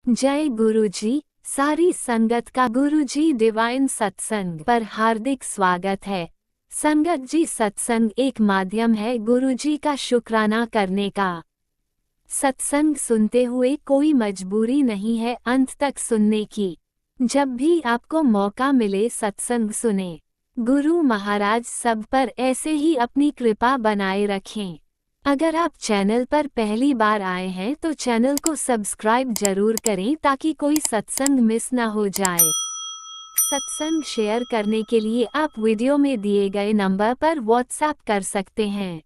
जय गुरुजी। सारी संगत का गुरुजी डिवाइन सत्संग पर हार्दिक स्वागत है। संगत जी, सत्संग एक माध्यम है गुरुजी का शुक्राना करने का। सत्संग सुनते हुए कोई मजबूरी नहीं है अंत तक सुनने की। जब भी आपको मौका मिले सत्संग सुने। गुरु महाराज सब पर ऐसे ही अपनी कृपा बनाए रखें। अगर आप चैनल पर पहली बार आए हैं तो चैनल को सब्सक्राइब जरूर करें ताकि कोई सत्संग मिस ना हो जाए। सत्संग शेयर करने के लिए आप वीडियो में दिए गए नंबर पर व्हाट्सएप कर सकते हैं।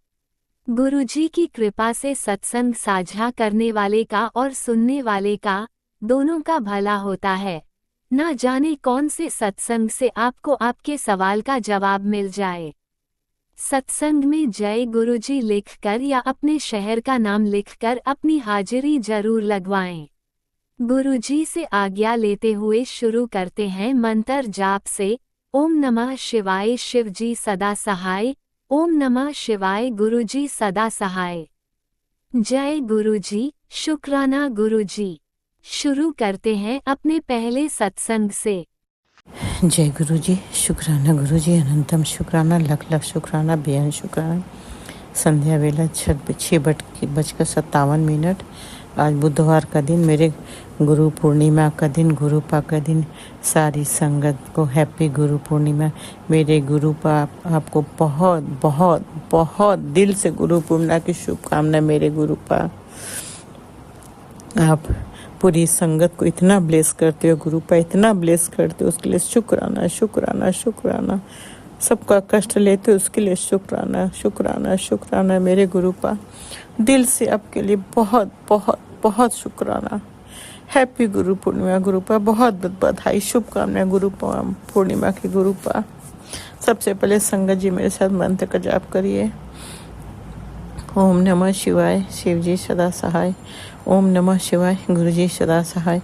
गुरुजी की कृपा से सत्संग साझा करने वाले का और सुनने वाले का दोनों का भला होता है। ना जाने कौन से सत्संग से आपको आपके सवाल का जवाब मिल जाए। सत्संग में जय गुरुजी लिखकर या अपने शहर का नाम लिखकर अपनी हाजिरी जरूर लगवाएं। गुरुजी से आज्ञा लेते हुए शुरू करते हैं मंत्र जाप से। ओम नमः शिवाय, शिवजी सदा सहाय। ओम नमः शिवाय, गुरुजी सदा सहाय। जय गुरुजी, शुक्राना गुरुजी। शुरू करते हैं अपने पहले सत्संग से। जय गुरु जी, शुक्राना गुरु जी, अनंतम शुक्राना, लख लख शुक्राना, बेअंत शुक्राना। संध्या वेला 6:57। आज बुधवार का दिन, मेरे गुरु पूर्णिमा का दिन, गुरुपा का दिन। सारी संगत को हैप्पी गुरु पूर्णिमा। मेरे गुरुपा आपको बहुत बहुत बहुत दिल से गुरु पूर्णिमा की शुभकामना। मेरे गुरुपा आप पूरी संगत को इतना ब्लेस करते हो, गुरुपा इतना ब्लेस करते हो, उसके लिए शुक्राना शुक्राना शुक्राना। सबका कष्ट लेते हो उसके लिए शुक्राना शुक्राना शुक्राना। मेरे गुरुपा दिल से आपके लिए बहुत बहुत बहुत शुक्राना। हैप्पी गुरु पूर्णिमा गुरुपा, बहुत बहुत बधाई, शुभकामनाएं गुरु पूर्णिमा की गुरुपा। सबसे पहले संगत जी मेरे साथ मंत्र का जाप करिए। ओम नमः शिवाय, शिवजी सदा सहाय। ओम नमः शिवाय, गुरुजी सदा सहाय।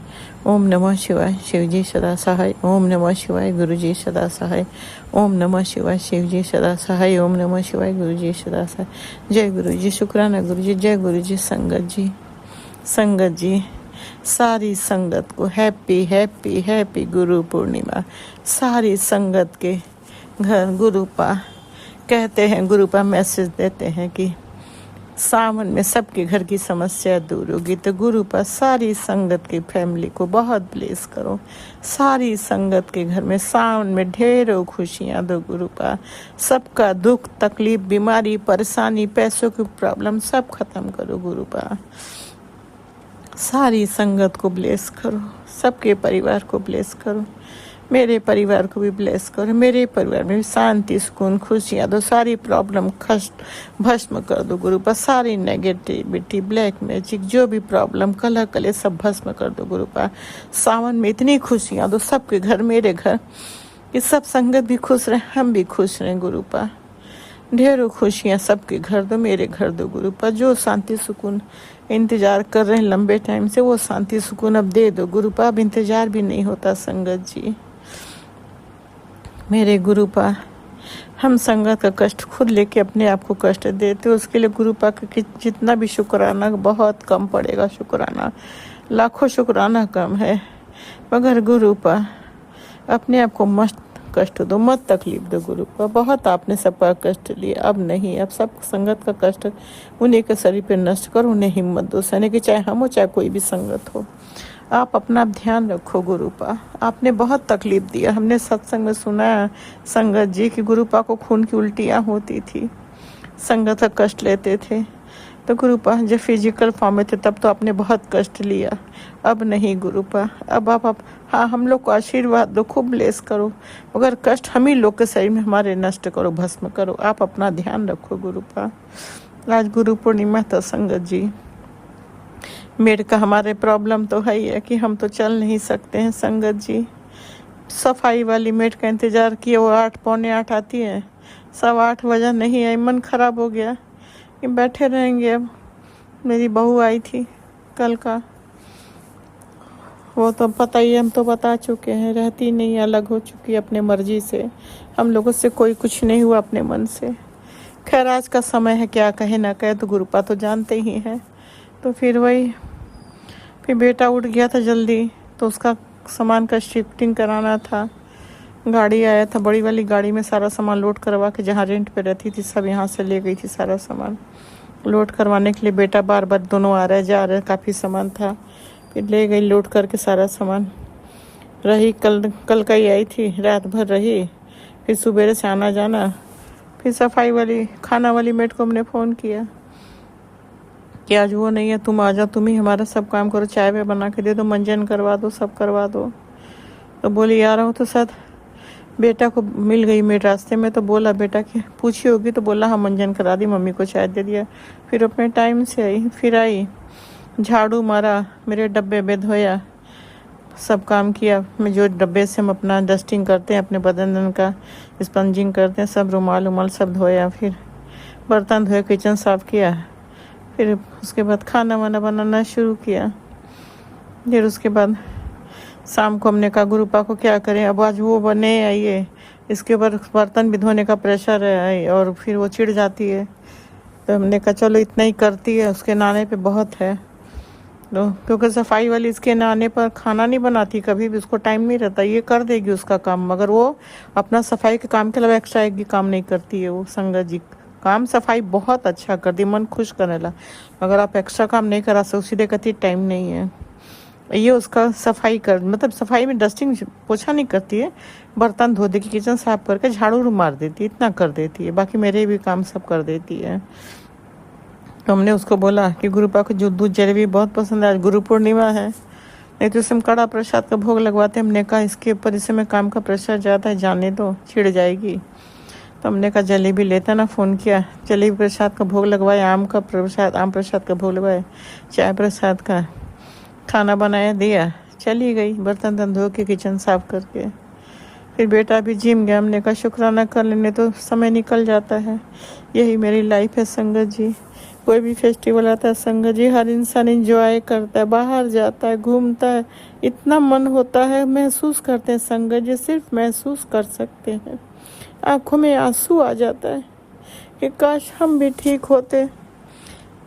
ओम नमः शिवाय, शिवजी सदा सहाय। ओम नमः शिवाय, गुरुजी सदा सहाय। ओम नमः शिवाय, शिवजी सदा सहाय। ओम नमः शिवाय, गुरुजी सदा सहाय। जय गुरुजी, शुक्राना गुरुजी। जय गुरुजी। संगत जी सारी संगत को happy happy happy Guru Purnima. सारी संगत के घर गुरुपा कहते हैं, गुरुपा मैसेज देते हैं कि सावन में सबके घर की समस्या दूर होगी। तो गुरुपा सारी संगत की फैमिली को बहुत ब्लेस करो। सारी संगत के घर में सावन में ढेरों खुशियां दो गुरुपा। सबका दुख तकलीफ, बीमारी, परेशानी, पैसों की प्रॉब्लम सब खत्म करो गुरुपा। सारी संगत को ब्लेस करो, सबके परिवार को ब्लेस करो। मेरे परिवार को भी ब्लेस करो। मेरे परिवार में भी शांति, सुकून, खुशियाँ दो। सारी प्रॉब्लम कष्ट भस्म कर दो गुरुपा। सारी नेगेटिविटी, ब्लैक मैजिक, जो भी प्रॉब्लम, कलह कले सब भस्म कर दो गुरुपा। सावन में इतनी खुशियाँ दो सबके घर, मेरे घर, कि सब संगत भी खुश रहे, हम भी खुश रहें गुरुपा। ढेरों खुशियाँ सबके घर दो, मेरे घर दो गुरुपा। जो शांति सुकून इंतजार कर रहे हैं लंबे टाइम से, वो शांति सुकून अब दे दो गुरुपा। अब इंतजार भी नहीं होता संगत जी। मेरे गुरुपा, हम संगत का कष्ट खुद लेके अपने आप को कष्ट देते हो, उसके लिए गुरुपा का जितना भी शुक्राना बहुत कम पड़ेगा। शुक्राना लाखों शुक्राना कम है, मगर गुरुपा अपने आप को मत कष्ट दो, मत तकलीफ दो गुरुपा। बहुत आपने सबका कष्ट लिया, अब नहीं। अब सब संगत का कष्ट उन्हीं के शरीर पे नष्ट करो, उन्हें हिम्मत दो सहने की, चाहे हम हो चाहे कोई भी संगत हो। आप अपना ध्यान रखो गुरुपा। आपने बहुत तकलीफ दिया। हमने सत्संग में सुना संगत जी की गुरुपा को खून की उल्टियाँ होती थी, संगत का कष्ट लेते थे। तो गुरुपा जब फिजिकल फॉर्म में थे तब तो आपने बहुत कष्ट लिया, अब नहीं गुरुपा। अब आप हाँ, हम लोग को आशीर्वाद दो, खूब ब्लेस करो, मगर कष्ट हम ही लोग के शरीर में हमारे नष्ट करो, भस्म करो। आप अपना ध्यान रखो गुरुपा। आज गुरु पूर्णिमा था संगत जी। मेरे का हमारे प्रॉब्लम तो है ही है कि हम तो चल नहीं सकते हैं संगत जी। सफाई वाली मेट का इंतज़ार किए, वो 8 पौने 8 आती है, 8:15 बजा नहीं आई। मन खराब हो गया कि बैठे रहेंगे। अब मेरी बहू आई थी कल का, वो तो पता ही, हम तो बता चुके हैं, रहती नहीं, अलग हो चुकी अपने मर्जी से। हम लोगों से कोई कुछ नहीं हुआ अपने मन से। खैर आज का समय है, क्या कहे ना कहे, तो गुरुपा तो जानते ही हैं। तो फिर वही फिर बेटा उठ गया था जल्दी, तो उसका सामान का शिफ्टिंग कराना था। गाड़ी आया था, बड़ी वाली गाड़ी में सारा सामान लोड करवा के, जहाँ रेंट पे रहती थी सब यहाँ से ले गई थी सारा सामान लोड करवाने के लिए। बेटा बार बार दोनों आ रहे जा रहे, काफ़ी सामान था, फिर ले गई लोड करके सारा सामान। रही कल का ही आई थी, रात भर रही, फिर सुबह से आना जाना। फिर सफाई वाली खाना वाली मेट को हमने फ़ोन किया कि आज वो नहीं है, तुम आ जाओ, तुम ही हमारा सब काम करो, चाय वाय बना के दे दो, मंजन करवा दो, सब करवा दो। तो बोली आ रहा हूँ। तो साथ बेटा को मिल गई मेरे रास्ते में, तो बोला बेटा कि पूछी होगी, तो बोला हाँ मंजन करा दी, मम्मी को चाय दे दिया। फिर अपने टाइम से आई, फिर आई, झाड़ू मारा, मेरे डब्बे में धोया, सब काम किया। मैं जो डब्बे से हम अपना डस्टिंग करते हैं, अपने बदन का स्पंजिंग करते हैं, सब रुमाल उमाल सब धोया। फिर बर्तन धोए, किचन साफ़ किया। फिर उसके बाद खाना वाना बनाना शुरू किया। फिर उसके बाद शाम को हमने कहा गुरुपा को क्या करें, अब आज वो बने आइए, इसके ऊपर बर्तन भी धोने का प्रेशर है और फिर वो चिढ़ जाती है। तो हमने कहा चलो इतना ही करती है, उसके नाने पे बहुत है। तो क्योंकि सफाई वाली इसके नाने पर खाना नहीं बनाती कभी भी, उसको टाइम नहीं रहता, ये कर देगी उसका काम, मगर वो अपना सफाई के काम के अलावा एक्स्ट्रा एक भी काम नहीं करती है। वो संगत जी काम सफाई बहुत अच्छा करती, मन खुश करने ला, मगर आप एक्स्ट्रा काम नहीं करा सकते, सीधे कहती टाइम नहीं है। ये उसका सफाई कर, मतलब सफाई में डस्टिंग पोछा नहीं करती है, बर्तन धो देगी, किचन साफ करके झाड़ू मार देती है, इतना कर देती है, बाकी मेरे भी काम सब कर देती है। तो हमने उसको बोला कि गुरुपा को जो दूध जलेबी बहुत पसंद है, आज गुरु पूर्णिमा है, नहीं तो इसमें कड़ा प्रसाद का भोग लगवाते। हमने कहा इसके ऊपर इस समय काम का प्रेशर ज़्यादा है, जाने दो, छिड़ जाएगी। तो हमने कहा जलेबी लेता ना, फ़ोन किया, जलेबी प्रसाद का भोग लगवाया, आम प्रसाद का भोग लगवाया, चाय प्रसाद का खाना बनाया, दिया, चली गई बर्तन धो के किचन साफ करके। फिर बेटा भी जिम गया, हमने कहा शुक्राना कर लेने तो समय निकल जाता है। यही मेरी लाइफ है संगत जी। कोई भी फेस्टिवल आता है संगत जी, हर इंसान एंजॉय करता है, बाहर जाता है, घूमता है, इतना मन होता है, महसूस करते हैं संगत जी, सिर्फ महसूस कर सकते हैं। आंखों में आंसू आ जाता है कि काश हम भी ठीक होते,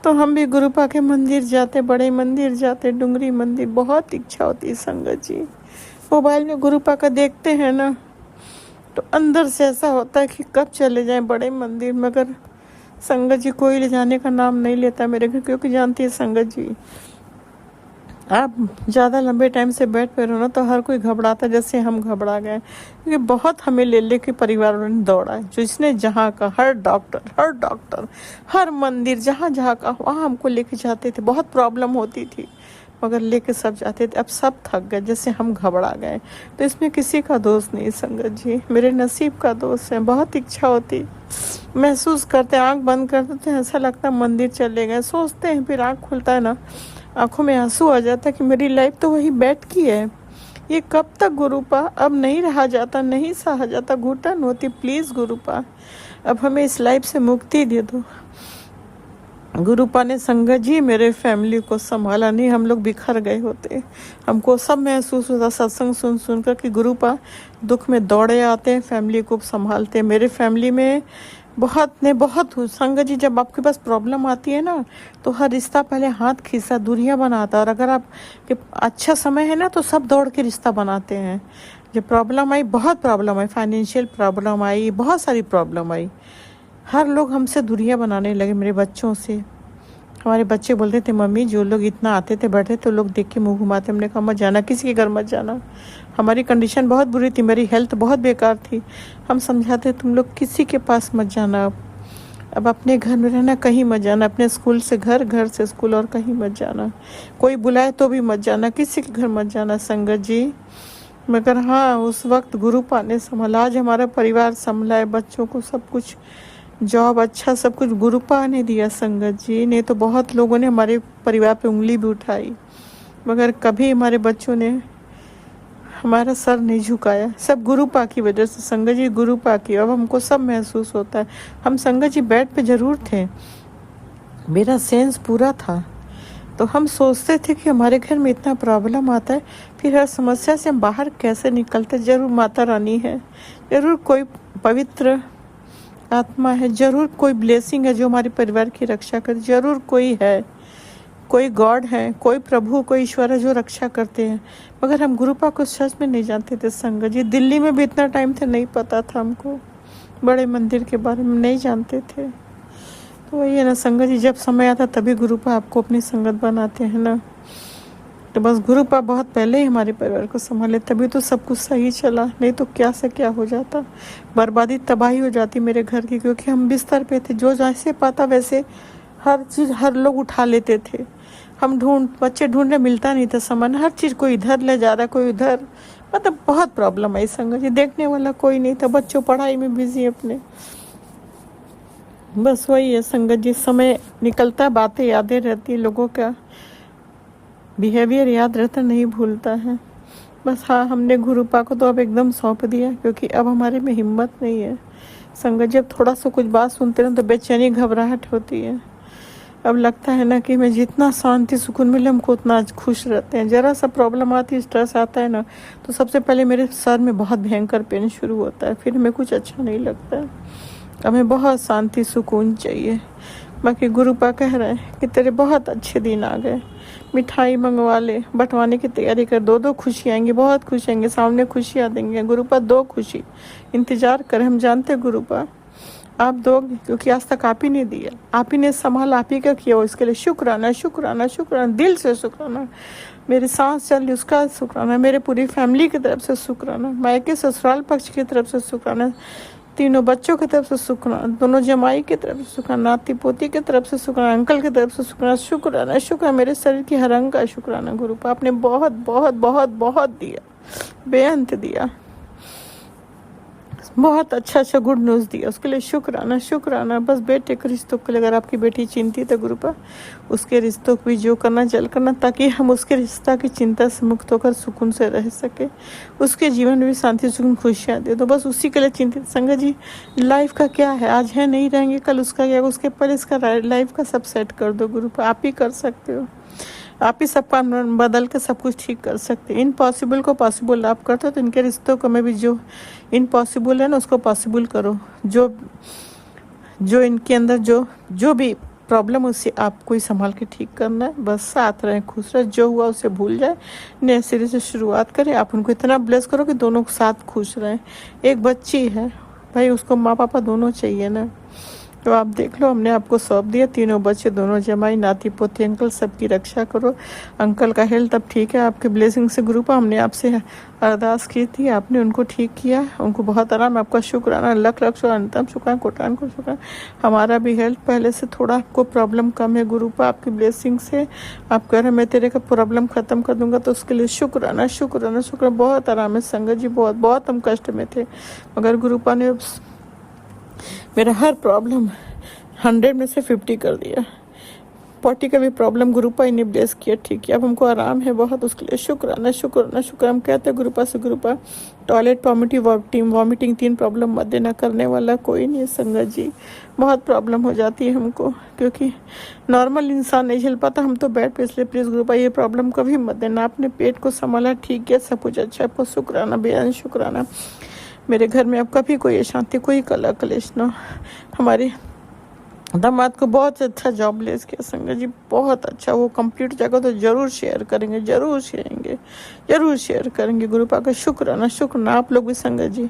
तो हम भी गुरुपा के मंदिर जाते, बड़े मंदिर जाते, डुंगरी मंदिर। बहुत इच्छा होती है संगत जी। मोबाइल में गुरुपा का देखते हैं ना, तो अंदर से ऐसा होता है कि कब चले जाएं बड़े मंदिर, मगर संगत जी कोई ले जाने का नाम नहीं लेता मेरे घर, क्योंकि जानती है संगत जी आप ज़्यादा लंबे टाइम से बेड पे रहो ना, तो हर कोई घबराता, जैसे हम घबरा गए, क्योंकि बहुत हमें ले के परिवार ने दौड़ा है। जिसने जहाँ का हर डॉक्टर हर मंदिर जहाँ का वहाँ हमको लेके जाते थे, बहुत प्रॉब्लम होती थी, मगर लेके सब जाते थे। अब सब थक गए, जैसे हम घबरा गए। तो इसमें किसी का दोष नहीं संगत जी, मेरे नसीब का दोष है। बहुत इच्छा होती, महसूस करते, आँख बंद कर देते हैं, ऐसा लगता है मंदिर चले गए, सोचते हैं, फिर आँख खुलता है ना, आंखों में आंसू आ जाता है कि मेरी लाइफ तो वही बैठ की है, ये कब तक गुरुपा, अब नहीं रहा जाता, नहीं सहा जाता, घुटन होती, प्लीज़ गुरुपा अब हमें इस लाइफ से मुक्ति दे दो। गुरुपा ने संगत जी मेरे फैमिली को संभाला नहीं, हम लोग बिखर गए होते। हमको सब महसूस होता सत्संग सुन कर कि गुरुपा दुख में दौड़े आते हैं, फैमिली को संभालते। मेरे फैमिली में बहुत संगत जी, जब आपके पास प्रॉब्लम आती है ना, तो हर रिश्ता पहले हाथ खींचता, दूरियां बनाता, और अगर आप के अच्छा समय है ना, तो सब दौड़ के रिश्ता बनाते हैं। जब प्रॉब्लम आई, बहुत प्रॉब्लम आई, फाइनेंशियल प्रॉब्लम आई, बहुत सारी प्रॉब्लम आई, हर लोग हमसे दूरियां बनाने लगे, मेरे बच्चों से। हमारे बच्चे बोलते थे मम्मी, जो लोग इतना आते थे बैठे थे, लोग देख के मुँह घुमाते। हमने कहा मत जाना, किसी के घर मत जाना। हमारी कंडीशन बहुत बुरी थी, मेरी हेल्थ बहुत बेकार थी। हम समझाते तुम लोग किसी के पास मत जाना, अब अपने घर में रहना, कहीं मत जाना, अपने स्कूल से घर, घर से स्कूल, और कहीं मत जाना, कोई बुलाए तो भी मत जाना, किसी के घर मत जाना संगत जी। मगर हाँ, उस वक्त गुरुपा ने संभाला, आज हमारा परिवार संभला है, बच्चों को सब कुछ, जॉब अच्छा, सब कुछ गुरुपा ने दिया संगत जी। नहीं तो बहुत लोगों ने हमारे परिवार पे उंगली भी उठाई, मगर कभी हमारे बच्चों ने हमारा सर नहीं झुकाया, सब गुरुपा की वजह से संगत जी, गुरुपा की। अब हमको सब महसूस होता है। हम संगत जी बेड पे जरूर थे, मेरा सेंस पूरा था, तो हम सोचते थे कि हमारे घर में इतना प्रॉब्लम आता है, फिर हर समस्या से हम बाहर कैसे निकलते। जरूर माता रानी है, जरूर कोई पवित्र आत्मा है, जरूर कोई ब्लेसिंग है जो हमारे परिवार की रक्षा करे, जरूर कोई है कोई गॉड है, कोई प्रभु, कोई ईश्वर है जो रक्षा करते हैं, मगर हम गुरुपा को सच में नहीं जानते थे संगत जी। दिल्ली में भी इतना टाइम था, नहीं पता था हमको, बड़े मंदिर के बारे में नहीं जानते थे। तो वही है ना संगत जी, जब समय आता तभी गुरुपा आपको अपनी संगत बनाते हैं ना। तो बस गुरुपा बहुत पहले ही हमारे परिवार को संभाले, तभी तो सब कुछ सही चला, नहीं तो क्या से क्या हो जाता, बर्बादी तबाही हो जाती मेरे घर की। क्योंकि हम बिस्तर पे थे, जो जैसे पाता वैसे हर चीज़ हर लोग उठा लेते थे। हम बच्चे ढूंढने मिलता नहीं था सामान, हर चीज़ कोई इधर ले जा रहा, कोई उधर, मतलब बहुत प्रॉब्लम आई संगत जी। देखने वाला कोई नहीं था, बच्चों पढ़ाई में बिजी अपने। बस वही है संगत जी, समय निकलता, बातें यादें रहती है, लोगों का बिहेवियर याद रहता, नहीं भूलता है। बस हाँ, हमने गुरुपा को तो अब एकदम सौंप दिया, क्योंकि अब हमारे में हिम्मत नहीं है संगत। जब थोड़ा सा कुछ बात सुनते हैं तो बेचैनी घबराहट होती है। अब लगता है ना कि मैं जितना शांति सुकून मिले हमको उतना आज खुश रहते हैं। ज़रा सा प्रॉब्लम आती है, स्ट्रेस आता है ना, तो सबसे पहले मेरे सर में बहुत भयंकर पेन शुरू होता है, फिर हमें कुछ अच्छा नहीं लगता है। हमें बहुत शांति सुकून चाहिए। बाकी गुरुपा कह रहे हैं कि तेरे बहुत अच्छे दिन आ गए, मिठाई मंगवा ले, बंटवाने की तैयारी कर, दो खुशी आएंगी, बहुत खुशी आएंगे, सामने खुशियाँ देंगे। गुरुपा दो खुशी इंतजार कर, हम जानते गुरुपा आप दोगे, क्योंकि आज तक आप ही ने दिया, आप ही ने संभाला, आप ही का किया, इसके लिए शुक्राना शुक्राना शुक्राना, दिल से शुक्राना। मेरी सांस चल रही उसका शुक्राना, मेरे पूरी फैमिली की तरफ से शुक्राना, मायके ससुराल पक्ष की तरफ से शुक्राना, तीनों बच्चों की तरफ से शुक्राना, दोनों जमाई की तरफ से शुक्राना, नाती पोती की तरफ से शुक्राना, अंकल की तरफ से शुक्राना। शुक्राना शुक्राना, मेरे शरीर की हर अंग का शुक्राना। गुरुपा आपने बहुत बहुत बहुत बहुत दिया, बेअंत दिया, बहुत अच्छा अच्छा गुड न्यूज़ दिया, उसके लिए शुक्राना शुक्राना। बस बेटे के रिश्तों के लिए, अगर आपकी बेटी चिंतित है गुरुपा, उसके रिश्तों को भी जो करना जल करना, ताकि हम उसके रिश्ता की चिंता से मुक्त होकर सुकून से रह सके, उसके जीवन में भी शांति सुकून खुशियाँ दे। तो बस उसी के लिए चिंतित संगत जी। लाइफ का क्या है, आज है नहीं रहेंगे, कल उसका क्या, उसके पहले इसका लाइफ का सब सेट कर दो गुरुपा, आप ही कर सकते हो, आप ही सब काम बदल के सब कुछ ठीक कर सकते हैं। इम्पॉसिबल को पॉसिबल आप करते हो, तो इनके रिश्तों को में भी जो इम्पॉसिबल है ना उसको पॉसिबल करो। जो इनके अंदर जो भी प्रॉब्लम उससे आपको ही संभाल के ठीक करना है। बस साथ रहें, खुश रहें, जो हुआ उसे भूल जाए, नए सिरे से शुरुआत करें। आप उनको इतना ब्लेस करो कि दोनों साथ खुश रहें। एक बच्ची है भाई, उसको माँ पापा दोनों चाहिए ना, तो आप देख लो, हमने आपको सौंप दिया, तीनों बच्चे, दोनों जमाई, नाती पोती, अंकल, सबकी रक्षा करो। अंकल का हेल्थ अब ठीक है आपके ब्लेसिंग से गुरुपा। हमने आपसे अरदास की थी, आपने उनको ठीक किया, उनको बहुत आराम, आपका शुक्राना, लख लख अंतम शुक्राना, कोटान को शुक्राना। हमारा भी हेल्थ पहले से थोड़ा आपको प्रॉब्लम कम है गुरुपा, आपकी ब्लेसिंग से। आप कह रहे मैं तेरे का प्रॉब्लम ख़त्म कर दूंगा, तो उसके लिए शुक्राना शुक्राना शुक्राना। बहुत आराम है संगत जी, बहुत बहुत हम कष्ट में थे, मगर गुरुपा ने मेरा हर प्रॉब्लम 100 में से 50 कर दिया। 40 का भी प्रॉब्लम गुरुपा ही ने ब्लेस किया, ठीक है, अब हमको आराम है बहुत, उसके लिए शुक्राना शुक्राना शुक्र। हम कहते हैं गुरुपा से, गुरुपा टॉयलेट वॉमिटिंग 3 प्रॉब्लम मत देना, करने वाला कोई नहीं है संगत जी। बहुत प्रॉब्लम हो जाती है हमको, क्योंकि नॉर्मल इंसान नहीं झेल पाता, हम तो बेड पे, इसलिए प्लीज़ गुरुपा ये प्रॉब्लम कभी मत देना। आपने पेट को संभाला, ठीक है, सब कुछ अच्छा है, आपको शुक्राना, बेअंत शुक्राना। मेरे घर में अब कभी कोई अशांति, कोई कलह कलेश ना। हमारे दामाद को बहुत अच्छा जॉब लेस किया संगत जी, बहुत अच्छा। वो कंप्लीट जगह तो जरूर शेयर करेंगे, जरूर शेयर करेंगे। गुरुपा का शुक्राना शुक्राना। आप लोग भी संगत जी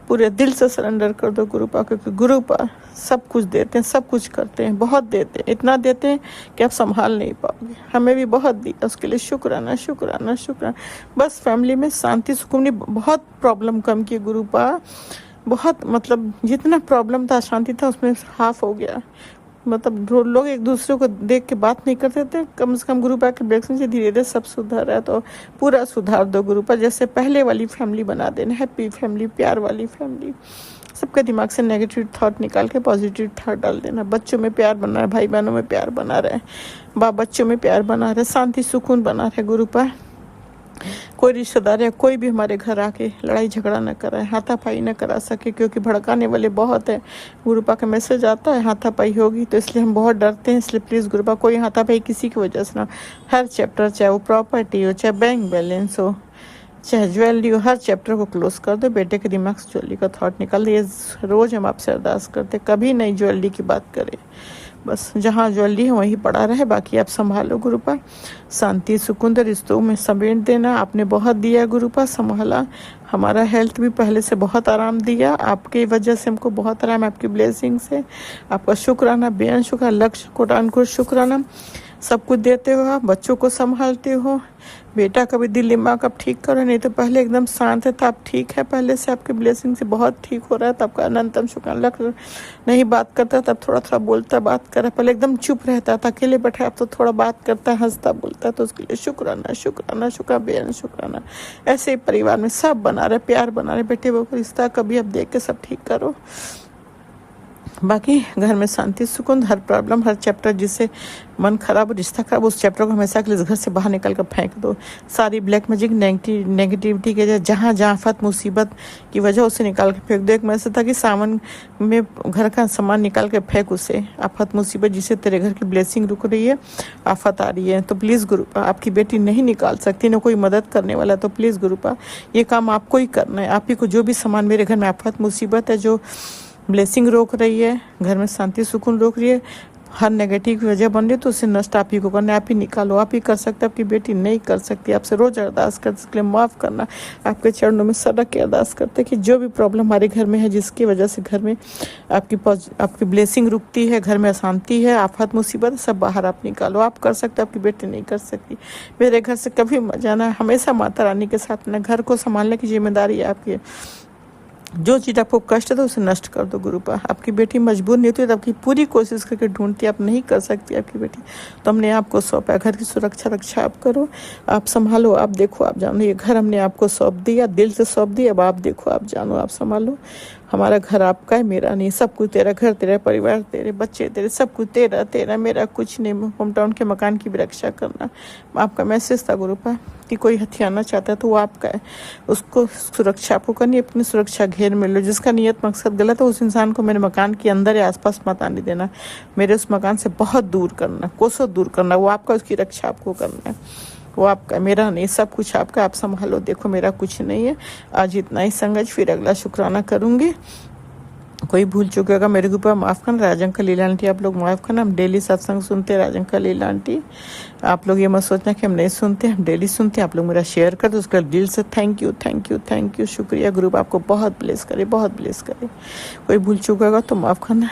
पूरे दिल से सरेंडर कर दो गुरुपा, क्योंकि गुरुपा सब कुछ देते हैं, सब कुछ करते हैं, बहुत देते हैं, इतना देते हैं कि आप संभाल नहीं पाओगे। हमें भी बहुत दिया, उसके लिए शुक्राना शुक्राना शुक्राना। बस फैमिली में शांति सुकून, बहुत प्रॉब्लम कम की गुरुपा, बहुत, मतलब जितना प्रॉब्लम था, शांति था, उसमें हाफ हो गया। मतलब लोग एक दूसरे को देख के बात नहीं करते थे, कम से कम गुरुपा के ब्लेसिंग से धीरे धीरे सब सुधर है। तो पूरा सुधार दो गुरुपा, जैसे पहले वाली फैमिली बना देना, हैप्पी फैमिली, प्यार वाली फैमिली। सबके दिमाग से नेगेटिव थॉट निकाल के पॉजिटिव थॉट डाल देना। बच्चों में प्यार बना रहे, भाई बहनों में प्यार बना रहे, बाप बच्चों में प्यार बना रहे, शांति सुकून बना रहे गुरुपा। कोई रिश्तेदार या कोई भी हमारे घर आके लड़ाई झगड़ा न कराए, हाथापाई न करा सके, क्योंकि भड़काने वाले बहुत है। गुरुपा का मैसेज आता है हाथापाई होगी, तो इसलिए हम बहुत डरते हैं। इसलिए प्लीज़ गुरुपा कोई हाथापाई किसी की वजह से ना। हर चैप्टर, चाहे वो प्रॉपर्टी हो, चाहे बैंक बैलेंस हो, चाहे ज्वेलरी हो, हर चैप्टर को क्लोज कर दो। बेटे के दिमाग से ज्वेलरी का थॉट निकाल दिए। रोज़ हम आपसे अरदास करते, कभी नहीं ज्वेलरी की बात करें। बस जहाँ ज्वेलरी है वहीं पड़ा रहे, बाकी आप संभालो गुरुपा। शांति सुकून रिश्तों में समेट देना। आपने बहुत दिया गुरुपा, संभाला। हमारा हेल्थ भी पहले से बहुत आराम दिया, आपकी वजह से हमको बहुत आराम, आपकी ब्लेसिंग से। आपका शुक्राना, बेअन शुक्र, लक्ष्य कोटानकुर शुक्राना। सब कुछ देते हो आप, बच्चों को संभालते हो। बेटा का भी दिल दिमाग आप ठीक करो, नहीं तो पहले एकदम शांत था, आप ठीक है पहले से, आपकी ब्लेसिंग से बहुत ठीक हो रहा है। तो आपका अनंतम शुक्राना। लक्ष्य नहीं बात करता तब थोड़ा थोड़ा बोलता, बात कर, पहले एकदम चुप रहता था, अकेले बैठा, अब तो थोड़ा बात करता, हंसता बोलता, तो उसके लिए शुक्राना शुक्राना शुक्र, बेअन शुक्राना। ऐसे ही परिवार में सब बना रहे, प्यार बना रहे, बेटे वो रिश्ता कभी अब देख के सब ठीक करो। बाकी घर में शांति सुकून, हर प्रॉब्लम, हर चैप्टर जिससे मन खराब, रिश्ता खराब, उस चैप्टर को हमेशा के लिए इस घर से बाहर निकल कर फेंक दो। सारी ब्लैक मैजिक, नेगेटिविटी के जहाँ जहाँ आफत मुसीबत की वजह उसे निकाल के फेंक दो। एक मैसेज था कि सामान में घर का सामान निकाल के फेंक उसे, आफत मुसीबत जिससे तेरे घर की ब्लेसिंग रुक रही है, आफत आ रही है। तो प्लीज़ गुरुपा, आपकी बेटी नहीं निकाल सकती, ना कोई मदद करने वाला, तो प्लीज़ गुरुपा ये काम आपको ही करना है। आप ही को जो भी सामान मेरे घर में आफत मुसीबत है, जो ब्लेसिंग रोक रही है, घर में शांति सुकून रोक रही है, हर नेगेटिव की वजह बन रही है, तो उसे नष्ट आप ही को करना है। आप ही निकालो, आप ही कर सकते, आपकी बेटी नहीं कर सकती। आपसे रोज अरदास करते, इसके लिए माफ़ करना, आपके चरणों में सड़क के अरदास करते कि जो भी प्रॉब्लम हमारे घर में है, जिसकी वजह से घर में आपकी ब्लेसिंग रुकती है, घर में अशांति है, आफत मुसीबत, सब बाहर आप निकालो। आप कर सकते, आपकी बेटी नहीं कर सकती। मेरे घर से कभी मत जाना, हमेशा माता रानी के साथ ना, घर को संभालने की जिम्मेदारी है आपकी। जो चीज़ आपको कष्ट है तो उसे नष्ट कर दो गुरुपा। आपकी बेटी मजबूर नहीं होती तो आपकी पूरी कोशिश करके ढूंढती, आप नहीं कर सकती आपकी बेटी, तो हमने आपको सौंपा। घर की सुरक्षा रक्षा आप करो, आप संभालो, आप देखो, आप जानो। ये घर हमने आपको सौंप दिया, दिल से सौंप दिया, अब आप देखो, आप जानो, आप संभालो। हमारा घर आपका है, मेरा नहीं। सब कुछ तेरा, घर तेरा, परिवार तेरे, बच्चे तेरे, सब कुछ तेरा, मेरा कुछ नहीं। होम टाउन के मकान की भी रक्षा करना आपका मैसेज था गुरुपा, कि कोई हथियाना चाहता है तो वो आपका है, उसको सुरक्षा आपको करनी, अपनी सुरक्षा घेर में लो। जिसका नियत मकसद गलत है उस इंसान को मेरे मकान के अंदर या आसपास मत आने देना, मेरे उस मकान से बहुत दूर करना, कोसों दूर करना। वो आपका, उसकी रक्षा आपको करना है, वो आपका, मेरा नहीं। सब कुछ आपका, आप संभालो, देखो मेरा कुछ नहीं है। आज इतना ही संगत, फिर अगला शुक्राना करूँगी। कोई भूल चुके होगा मेरे के ऊपर माफ़ करना। राजंकल लीला आंटी आप लोग माफ़ करना, हम डेली सत्संग सुनते हैं। राजंकल लीला आंटी आप लोग ये मत सोचना कि हम नहीं सुनते, हम डेली सुनते हैं। आप लोग मेरा शेयर कर दो, उसका दिल से thank you thank you thank you, शुक्रिया। ग्रुप आपको बहुत ब्लेस करे, बहुत ब्लेस करे। कोई भूल चुका होगा तो माफ़ करना।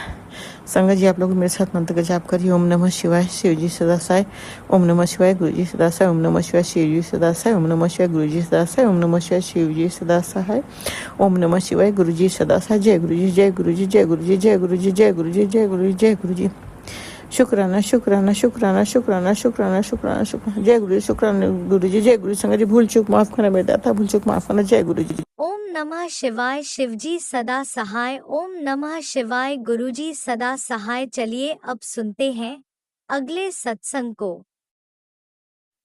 संगत जी आप लोग मेरे साथ मंत्र का जाप करिए। ओम नमः शिवाय, शिव जी सदा सहाय। ओम नमः शिवाय, गुरु जी सदा सहाय। ओम नमः शिवाय, शिव जी सदा सहाय। ओम नमः शिवाय, गुरु जी सदा सहाय। ओम नमः शिवाय, शिव जी सदा सहाय। ओम नमः शिवाय, गुरु जी सदा सहाय। जय गुरु जी, जय गुरु जी, जय गुरु जी, जय गुरु जी, जय गुरु जी, जय गुरु जी, जय गुरु जी। शुक्राना शुक्राना शुक्राना शुक्राना शुक्राना शुक्राना शुक्राना। जय गुरु जी, शुक्राना गुरु जी, जय गुरु। संगत जी भूल चूक माफ करना मेरे दाता, भूल चूक माफ करना। जय गुरु जी। ओम नमः शिवाय, शिवजी सदा सहाय। ओम नमः शिवाय, गुरुजी सदा सहाय। चलिए अब सुनते हैं अगले सत्संग को।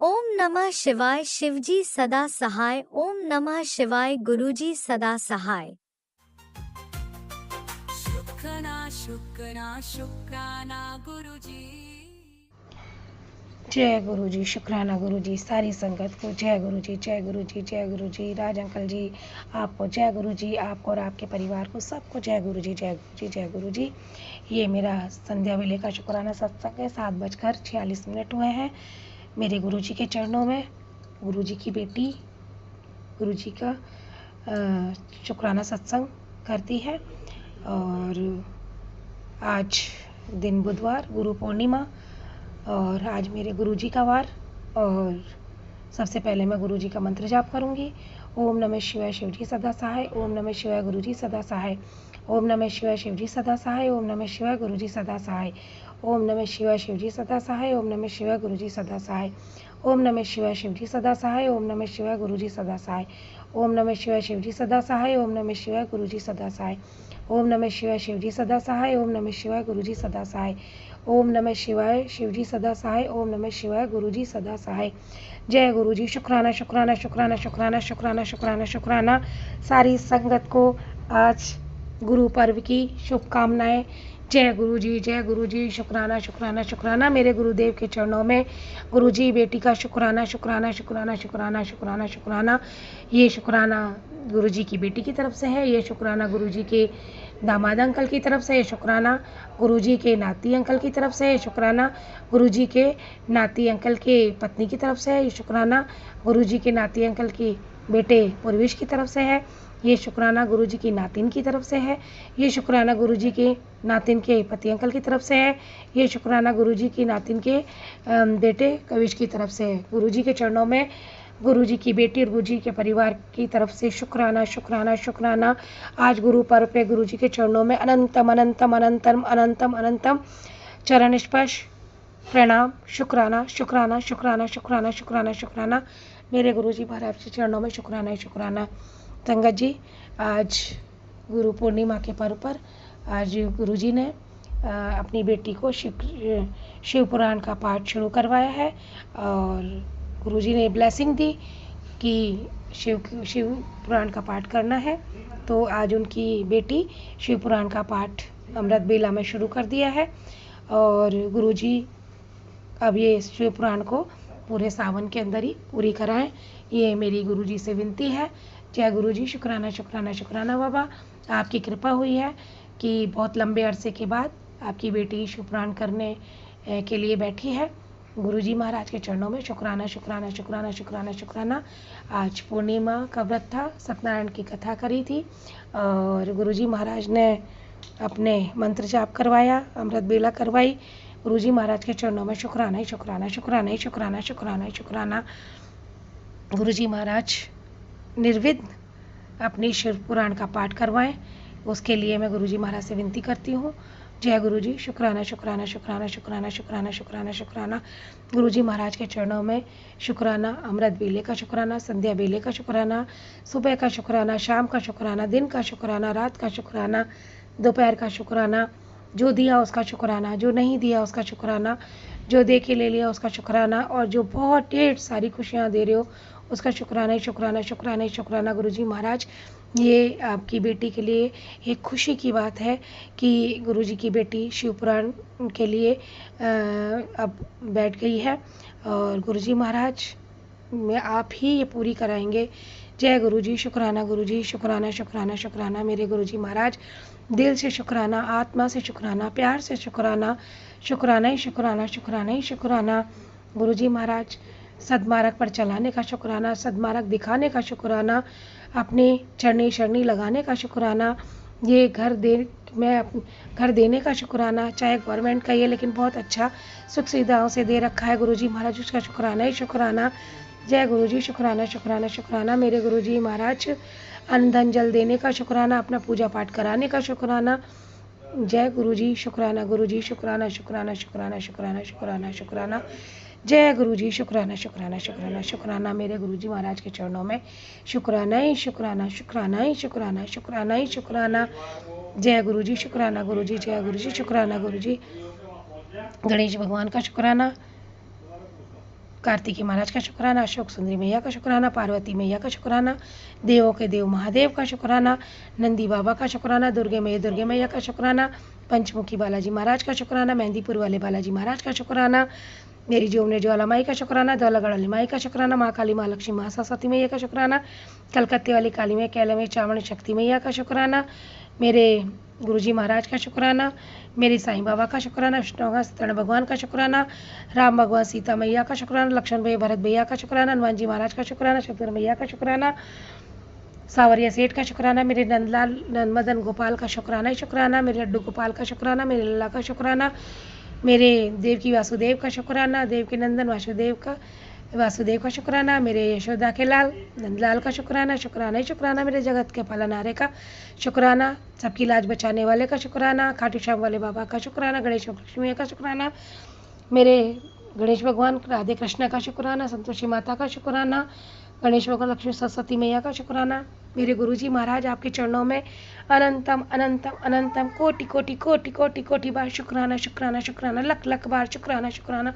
ओम नमः शिवाय, शिवजी सदा सहाय। ओम नमः शिवाय, गुरुजी सदा सहाय। शुक्राना गुरुजी। जय गुरु जी, शुक्राना गुरु जी। सारी संगत को जय गुरु जी, जय गुरु जी, जय गुरु जी। राज अंकल जी आपको जय गुरु जी, आपको और आपके परिवार को सबको जय गुरु जी, जय गुरु जी, जय गुरु जी। ये मेरा संध्या वेले का शुक्राना सत्संग है। 7:46 हुए हैं। मेरे गुरु जी के चरणों में गुरु जी की बेटी गुरु जी का शुक्राना सत्संग करती है। और आज दिन बुधवार, गुरु पूर्णिमा, और आज मेरे गुरुजी का वार। और सबसे पहले मैं गुरुजी का मंत्र जाप करूंगी। ओम नमः शिवाय, शिवजी सदा सहाय। ओम नमः शिवाय, गुरुजी सदा सहाय। ओम नमः शिवाय, शिवजी सदा सहाय। ओम नमः शिवाय, गुरुजी सदा सहाय। ओम नमः शिवाय, शिवजी सदा सहाय। ओम नमः शिवाय, गुरुजी सदा सहाय। ओम नमः शिवाय, शिवजी सदा सहाय। ओम नमः शिवाय, गुरुजी सदा सहाय। ओम नमः शिवाय, शिवजी सदा सहाय। ओम नमः शिवाय, गुरुजी सदा सहाय। ओम नमः शिवाय, शिवजी सदा सहाय। ओम नमः शिवाय, गुरुजी सदा सहाय। ओम नमः शिवाय, शिवजी सदा सहाय। ओम नमः शिवाय, गुरुजी सदा सहाय। जय गुरु जी। शुक्राना शुक्राना शुक्राना शुक्राना शुक्राना शुक्राना शुक्राना। सारी संगत को आज गुरु पर्व की शुभकामनाएं। जय गुरु जी, जय गुरु जी। शुक्राना शुक्राना शुक्राना। मेरे गुरुदेव के चरणों में गुरु जी बेटी का शुक्राना शुक्राना शुक्राना शुक्राना शुक्राना शुक्राना। ये शुक्राना गुरु जी की बेटी की तरफ से है। ये शुक्राना गुरु जी के दामाद अंकल की तरफ से शुक्राना, गुरुजी के नाती अंकल की तरफ से शुक्राना, गुरुजी के नाती अंकल के पत्नी की तरफ से शुक्राना, गुरुजी के नाती अंकल की बेटे पूर्वेश की तरफ से है, ये शुक्राना गुरुजी की नातिन की तरफ से है, ये शुक्राना गुरुजी के नातिन के पति अंकल की तरफ से है, ये शुक्राना गुरुजी की नातिन के बेटे कविश की तरफ से है। गुरुजी के चरणों में गुरुजी की बेटी और गुरुजी के परिवार की तरफ से शुक्राना शुक्राना शुक्राना। आज गुरु पर्व पे गुरुजी के चरणों में अनंतम अनंतम अनंतम अनंतम अनंतम चरण स्पर्श प्रणाम, शुक्राना शुक्राना शुक्राना शुक्राना शुक्राना शुक्राना। मेरे गुरुजी महाराज के चरणों में शुक्राना ही शुक्राना। संगत जी, आज गुरु पूर्णिमा के पर्व पर आज गुरुजी ने अपनी बेटी को शिव पुराण का पाठ शुरू करवाया है और गुरुजी ने ब्लेसिंग दी कि शिव पुराण का पाठ करना है। तो आज उनकी बेटी शिव पुराण का पाठ अमृत बेला में शुरू कर दिया है और गुरुजी अब ये शिव पुराण को पूरे सावन के अंदर ही पूरी कराएं, ये मेरी गुरुजी से विनती है। जय गुरुजी। शुक्राना शुक्राना शुक्राना बाबा, आपकी कृपा हुई है कि बहुत लंबे अरसे के बाद आपकी बेटी शिव पुराण करने के लिए बैठी है। गुरुजी महाराज के चरणों में शुक्राना शुक्राना शुक्राना शुक्राना शुक्राना। आज पूर्णिमा का व्रत था, सत्यनारायण की कथा करी थी और गुरुजी महाराज ने अपने मंत्र जाप करवाया, अमृत बेला करवाई। गुरुजी महाराज के चरणों में शुक्राना ही शुक्राना शुक्राना ही शुक्राना शुक्राना ही शुक्राना। गुरुजी महाराज निर्विघ्न अपनी शिव पुराण का पाठ करवाएं, उसके लिए मैं गुरुजी महाराज से विनती करती हूँ। जय गुरुजी। शुक्राना शुक्राना शुक्राना शुक्राना शुक्राना शुक्राना शुक्राना। गुरुजी महाराज के चरणों में शुक्राना, अमृत बेले का शुक्राना, संध्या बेले का शुक्राना, सुबह का शुक्राना, शाम का शुक्राना, दिन का शुक्राना, रात का शुक्राना, दोपहर का शुक्राना, जो दिया उसका शुक्राना, जो नहीं दिया उसका शुक्राना, जो दे के ले लिया उसका शुक्राना और जो बहुत ढेर सारी खुशियाँ दे रहे हो उसका शुक्राना ही शुक्राना शुक्राना ही शुक्राना। गुरुजी महाराज, ये आपकी बेटी के लिए एक खुशी की बात है कि गुरुजी की बेटी शिव पुराण के लिए अब बैठ गई है और गुरुजी महाराज में आप ही ये पूरी कराएंगे। जय गुरुजी। शुक्राना गुरुजी। शुक्राना शुक्राना शुक्राना। मेरे गुरुजी महाराज, दिल से शुक्राना, आत्मा से शुक्राना, प्यार से शुक्राना, शुक्राना ही शुक्राना शुक्राना ही शुक्राना। गुरुजी महाराज, सदमार्ग पर चलाने का शुक्राना, सदमार्ग दिखाने का शुक्राना, अपने चरनी शरणी लगाने का शुक्राना, ये घर देने का शुक्राना, चाहे गवर्नमेंट का ये लेकिन बहुत अच्छा सुख सुविधाओं से दे रखा है गुरुजी महाराज, उसका शुक्राना ही शुक्राना। जय गुरुजी। शुक्राना शुक्राना शुक्राना। मेरे गुरुजी महाराज, अन्न धन जल देने का शुक्राना, अपना पूजा पाठ कराने का शुक्राना। जय गुरुजी। शुक्राना गुरुजी। शुक्राना शुक्राना शुक्राना शुक्राना शुक्राना शुक्राना। जय गुरुजी। शुक्राना शुक्राना शुक्राना शुक्राना। मेरे गुरुजी महाराज के चरणों में शुक्राना ही शुक्राना, शुक्राना ही शुक्राना, शुक्राना ही शुक्राना। जय गुरुजी। शुक्राना गुरुजी। जय गुरुजी। शुक्राना गुरुजी। गणेश भगवान का शुक्राना, कार्तिकी महाराज का शुक्राना, अशोक सुंदरी मैया का शुक्राना, पार्वती मैया का शुक्राना, देवों के देव महादेव का शुक्राना, नंदी बाबा का शुक्राना, दुर्गे मैया का शुक्राना, पंचमुखी बालाजी महाराज का शुक्राना, मेहंदीपुर वाले बालाजी महाराज का शुक्राना, मेरी जोमने ज्वाला माई का शुक्राना, दौलागढ़ वाली माई का शुक्राना, माँ काली, माँ लक्ष्मी, माँ सरस्वती मैया का शुक्राना, कलकत्ते वाली काली मैया, कैला में चावड़ शक्ति मैया का शुक्राना, मेरे गुरुजी महाराज का शुक्राना, मेरे साईं बाबा का शुक्राना, विष्णु सत्यनारायण भगवान का शुक्राना, राम भगवान सीता मैया का शुक्राना, लक्ष्मण भैया भरत भैया का शुक्राना, हनुमान जी महाराज का शुक्राना, शत्रुघ्न मैया का शुक्राना, सावरिया सेठ का शुक्राना, मेरे नंदलाल मदन गोपाल का शुक्राना ही शुक्राना, मेरे लड्डू गोपाल का शुक्राना, मेरे लल्ला का शुक्राना, मेरे देवकी वासुदेव का शुक्राना, देव के नंदन वासुदेव का शुक्राना, मेरे यशोदा के लाल नंदलाल का शुक्राना, शुक्राना ही शुक्राना, मेरे जगत के पालनहारे का शुक्राना, सबकी लाज बचाने वाले का शुक्राना, खाटू श्याम वाले बाबा का शुक्राना, गणेश लक्ष्मी का शुक्राना, मेरे गणेश भगवान राधे कृष्ण का शुक्राना, संतोषी माता का शुक्राना, गणेश भगवान लक्ष्मी सरस्वती मैया का शुक्राना। मेरे गुरुजी महाराज, आपके चरणों में अनंतम अनंतम अनंतम कोटि कोटि कोटि कोटि कोटि बार शुक्राना शुक्राना शुक्राना, लख लख बार शुक्राना शुक्राना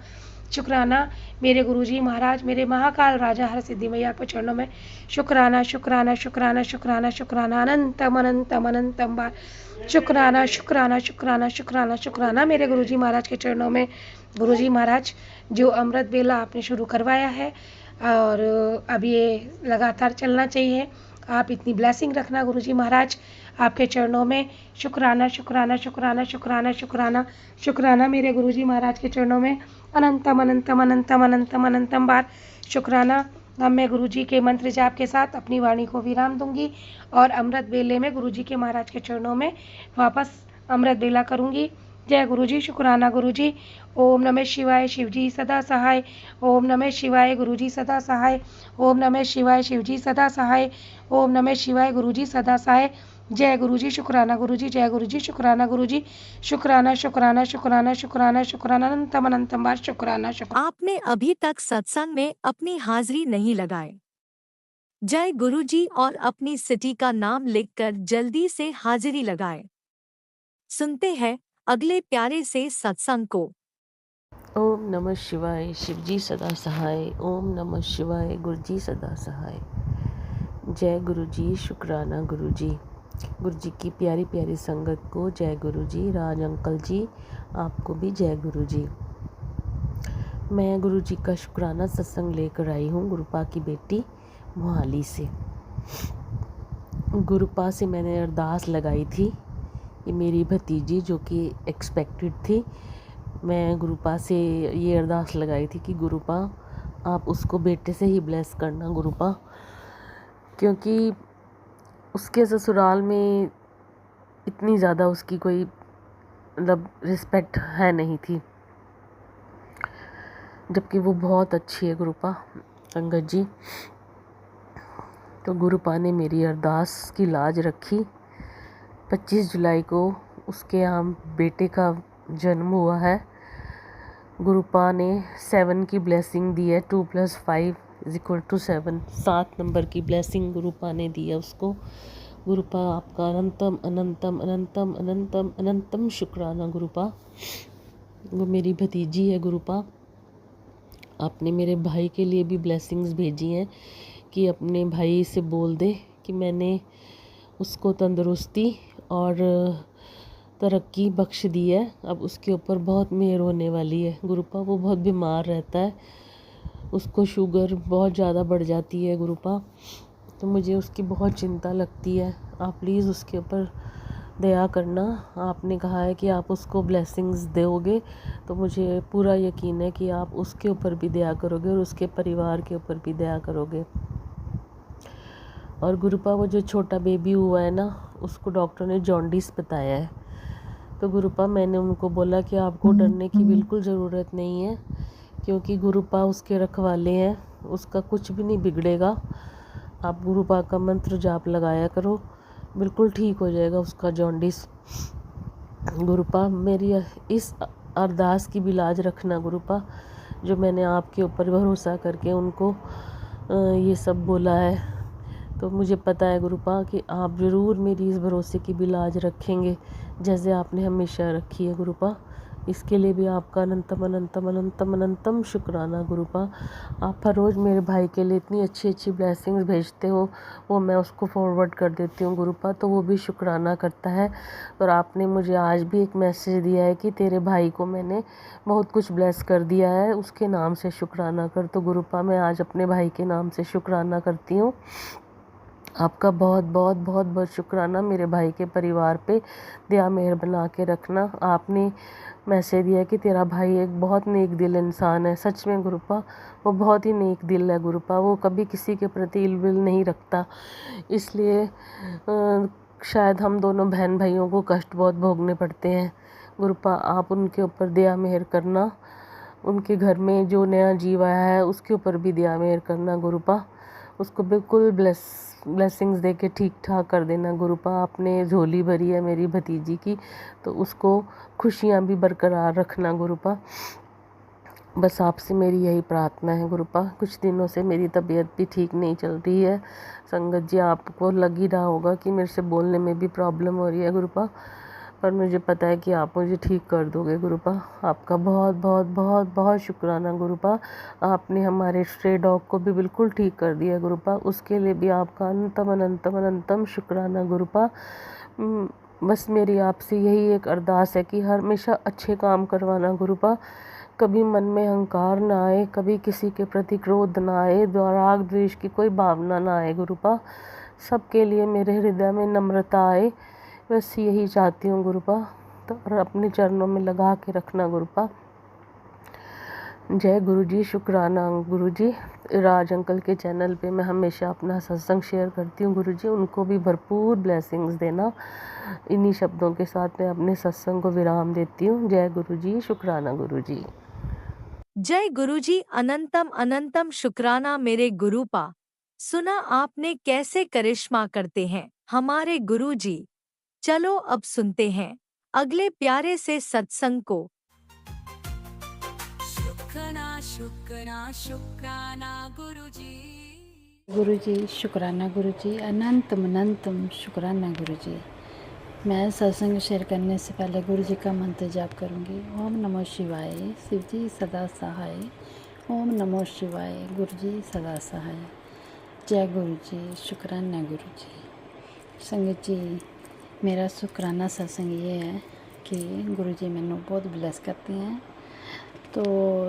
शुक्राना। मेरे गुरुजी महाराज, मेरे महाकाल राजा हर सिद्धि मैया के चरणों में शुक्राना शुक्राना शुक्राना शुक्राना शुक्राना, अनंतम अनंतम अनंतम बार शुक्राना शुक्राना शुक्राना शुक्राना शुक्राना। मेरे गुरुजी महाराज के चरणों में गुरुजी महाराज, जो अमृत बेला आपने शुरू करवाया है और अब ये लगातार चलना चाहिए, आप इतनी ब्लेसिंग रखना गुरुजी महाराज, आपके चरणों में शुक्राना शुक्राना शुक्राना शुक्राना शुक्राना शुक्राना मेरे गुरुजी महाराज के चरणों में अनंतम अनंतम अनंतम अनंतम अनंतम बार शुक्राना। अब मैं गुरुजी के मंत्र जाप के साथ अपनी वाणी को विराम दूंगी और अमृत बेले में गुरुजी के महाराज के चरणों में वापस अमृत बेला करूंगी। जय गुरुजी, शुक्राना गुरुजी। ओम नमः शिवाय, शिवजी सदा सहाय। ओम नमः शिवाय, गुरुजी सदा सहाय। ओम नमः शिवाय, शिवजी सदा सहाय। ओम नमः शिवाय, गुरुजी सदा सहाय। जय गुरुजी, शुक्राना गुरुजी। जय गुरुजी, शुक्राना गुरुजी। शुक्राना शुक्राना शुक्राना शुक्राना शुक्राना अनंतम अनंतम बार शुक्राना शुक्राना। आपने अभी तक सत्संग में अपनी हाजिरी नहीं लगाए। जय गुरुजी और अपनी सिटी का नाम लिखकर जल्दी से हाजिरी लगाए। सुनते हैं अगले प्यारे से सत्संग को। ओम नमः शिवाय, शिवजी सदा सहाय। ओम नमः शिवाय, गुरुजी सदा सहाय। जय गुरुजी, शुक्राना गुरुजी। गुरुजी की प्यारी प्यारी संगत को जय गुरुजी। राज अंकल जी, आपको भी जय गुरुजी। मैं गुरुजी का शुक्राना सत्संग लेकर आई हूँ गुरुपा की बेटी मोहाली से। गुरुपा से मैंने अरदास लगाई थी कि मेरी भतीजी जो कि एक्सपेक्टेड थी, मैं गुरुपा से ये अरदास लगाई थी कि गुरुपा आप उसको बेटे से ही ब्लेस करना गुरुपा, क्योंकि उसके ससुराल में इतनी ज़्यादा उसकी कोई मतलब रिस्पेक्ट है नहीं थी, जबकि वो बहुत अच्छी है गुरुपा संगत जी। तो गुरुपा ने मेरी अरदास की लाज रखी। 25 जुलाई को उसके यहाँ बेटे का जन्म हुआ है। गुरुपा ने 7 की ब्लेसिंग दी है। 2 + 5 = 7। 7 नंबर की ब्लेसिंग गुरुपा ने दी है उसको। गुरुपा आपका अनंतम अनंतम अनंतम अनंतम अनंतम शुक्राना गुरुपा। वो मेरी भतीजी है गुरुपा। आपने मेरे भाई के लिए भी ब्लेसिंग्स भेजी हैं कि अपने भाई से बोल दे कि मैंने उसको तंदुरुस्ती और तरक्की बख्श दी है। अब उसके ऊपर बहुत मेहर होने वाली है गुरुपा। वो बहुत बीमार रहता है, उसको शुगर बहुत ज़्यादा बढ़ जाती है गुरुपा, तो मुझे उसकी बहुत चिंता लगती है। आप प्लीज़ उसके ऊपर दया करना। आपने कहा है कि आप उसको ब्लेसिंग्स दोगे, तो मुझे पूरा यकीन है कि आप उसके ऊपर भी दया करोगे और उसके परिवार के ऊपर भी दया करोगे। और गुरुपा वो जो छोटा बेबी हुआ है ना, उसको डॉक्टर ने जॉन्डिस बताया है। तो गुरुपा मैंने उनको बोला कि आपको डरने की बिल्कुल ज़रूरत नहीं है, क्योंकि गुरुपा उसके रखवाले हैं, उसका कुछ भी नहीं बिगड़ेगा। आप गुरुपा का मंत्र जाप लगाया करो, बिल्कुल ठीक हो जाएगा उसका जॉन्डिस। गुरुपा मेरी इस अरदास की भी लाज रखना गुरुपा, जो मैंने आपके ऊपर भरोसा करके उनको ये सब बोला है। तो मुझे पता है गुरुपा कि आप ज़रूर मेरी इस भरोसे की भी लाज रखेंगे, जैसे आपने हमेशा रखी है गुरुपा। इसके लिए भी आपका अनंतम अनंतम अनंतम अनंतम शुक्राना गुरुपा। आप हर रोज़ मेरे भाई के लिए इतनी अच्छी अच्छी ब्लेसिंग्स भेजते हो, वो मैं उसको फॉरवर्ड कर देती हूँ गुरुपा, तो वो भी शुक्राना करता है। और आपने मुझे आज भी एक मैसेज दिया है कि तेरे भाई को मैंने बहुत कुछ ब्लेस कर दिया है, उसके नाम से शुक्राना कर। तो गुरुपा मैं आज अपने भाई के नाम से शुक्राना करती हूँ। आपका बहुत बहुत बहुत बहुत शुक्राना। मेरे भाई के परिवार पे दया मेहर बना के रखना। आपने मैसेज दिया कि तेरा भाई एक बहुत नेक दिल इंसान है। सच में गुरुपा वो बहुत ही नेक दिल है गुरुपा, वो कभी किसी के प्रति इल विल नहीं रखता। इसलिए शायद हम दोनों बहन भाइयों को कष्ट बहुत भोगने पड़ते हैं गुरुपा। आप उनके ऊपर दया मेहर करना। उनके घर में जो नया जीव आया है उसके ऊपर भी दया मेहर करना गुरुपा। उसको बिल्कुल ब्लेसिंग्स दे के ठीक ठाक कर देना गुरुपा। आपने झोली भरी है मेरी भतीजी की, तो उसको खुशियाँ भी बरकरार रखना गुरुपा। बस आपसे मेरी यही प्रार्थना है गुरुपा। कुछ दिनों से मेरी तबीयत भी ठीक नहीं चल रही है संगत जी। आपको लग ही रहा होगा कि मेरे से बोलने में भी प्रॉब्लम हो रही है गुरुपा, पर मुझे पता है कि आप मुझे ठीक कर दोगे गुरुपा। आपका बहुत बहुत बहुत बहुत शुक्राना गुरुपा। आपने हमारे स्ट्रे डॉग को भी बिल्कुल ठीक कर दिया गुरुपा, उसके लिए भी आपका अनंतम अनंतम अनंतम शुक्राना गुरुपा। बस मेरी आपसे यही एक अरदास है कि हमेशा अच्छे काम करवाना गुरुपा। कभी मन में अहंकार ना आए, कभी किसी के प्रति क्रोध ना आए, राग द्वेष की कोई भावना ना आए गुरुपा। सबके लिए मेरे हृदय में नम्रता आए, बस यही चाहती हूँ गुरुपा। तो और अपने चरणों में लगा के रखना गुरुपा। जय गुरुजी, शुक्राना गुरुजी। राज अंकल के चैनल पे मैं हमेशा अपना सत्संग शेयर करती हूँ गुरुजी, उनको भी भरपूर ब्लेसिंग्स देना। इन्हीं शब्दों के साथ मैं अपने सत्संग को विराम देती हूँ। जय गुरुजी, शुक्राना गुरुजी। जय गुरुजी, अनंतम अनंतम शुक्राना मेरे गुरुपा। सुना आपने कैसे करिश्मा करते हैं हमारे गुरुजी। चलो अब सुनते हैं अगले प्यारे से सत्संग को। शुक्राना गुरुजी, शुक्राना गुरुजी, अनंतम अनंतम शुक्राना गुरुजी। मैं सत्संग शेयर करने से पहले गुरुजी का मंत्र जाप करूंगी। ओम नमो शिवाय, शिवजी सदा सहाय। ओम नमो शिवाय, गुरुजी सदा सहाय। जय गुरुजी, शुक्राना गुरुजी। संगत जी, मेरा शुक्राना सत्संग ये है कि गुरुजी मैंने बहुत ब्लेस करते हैं। तो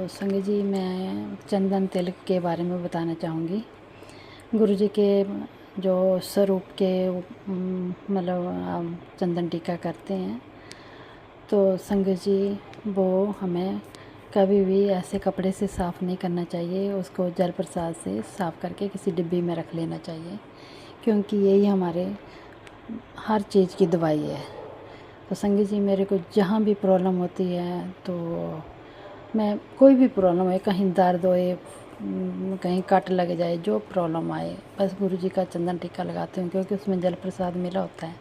संगत जी, मैं चंदन तिलक के बारे में बताना चाहूँगी। गुरुजी के जो स्वरूप के मतलब चंदन टीका करते हैं, तो संगत जी वो हमें कभी भी ऐसे कपड़े से साफ़ नहीं करना चाहिए, उसको जल प्रसाद से साफ़ करके किसी डिब्बी में रख लेना चाहिए, क्योंकि यही हमारे हर चीज़ की दवाई है। तो संगत जी, मेरे को जहाँ भी प्रॉब्लम होती है, तो मैं कोई भी प्रॉब्लम है, कहीं दर्द होए, कहीं कट लग जाए, जो प्रॉब्लम आए, बस गुरुजी का चंदन टीका लगाती हूँ, क्योंकि उसमें जल प्रसाद मिला होता है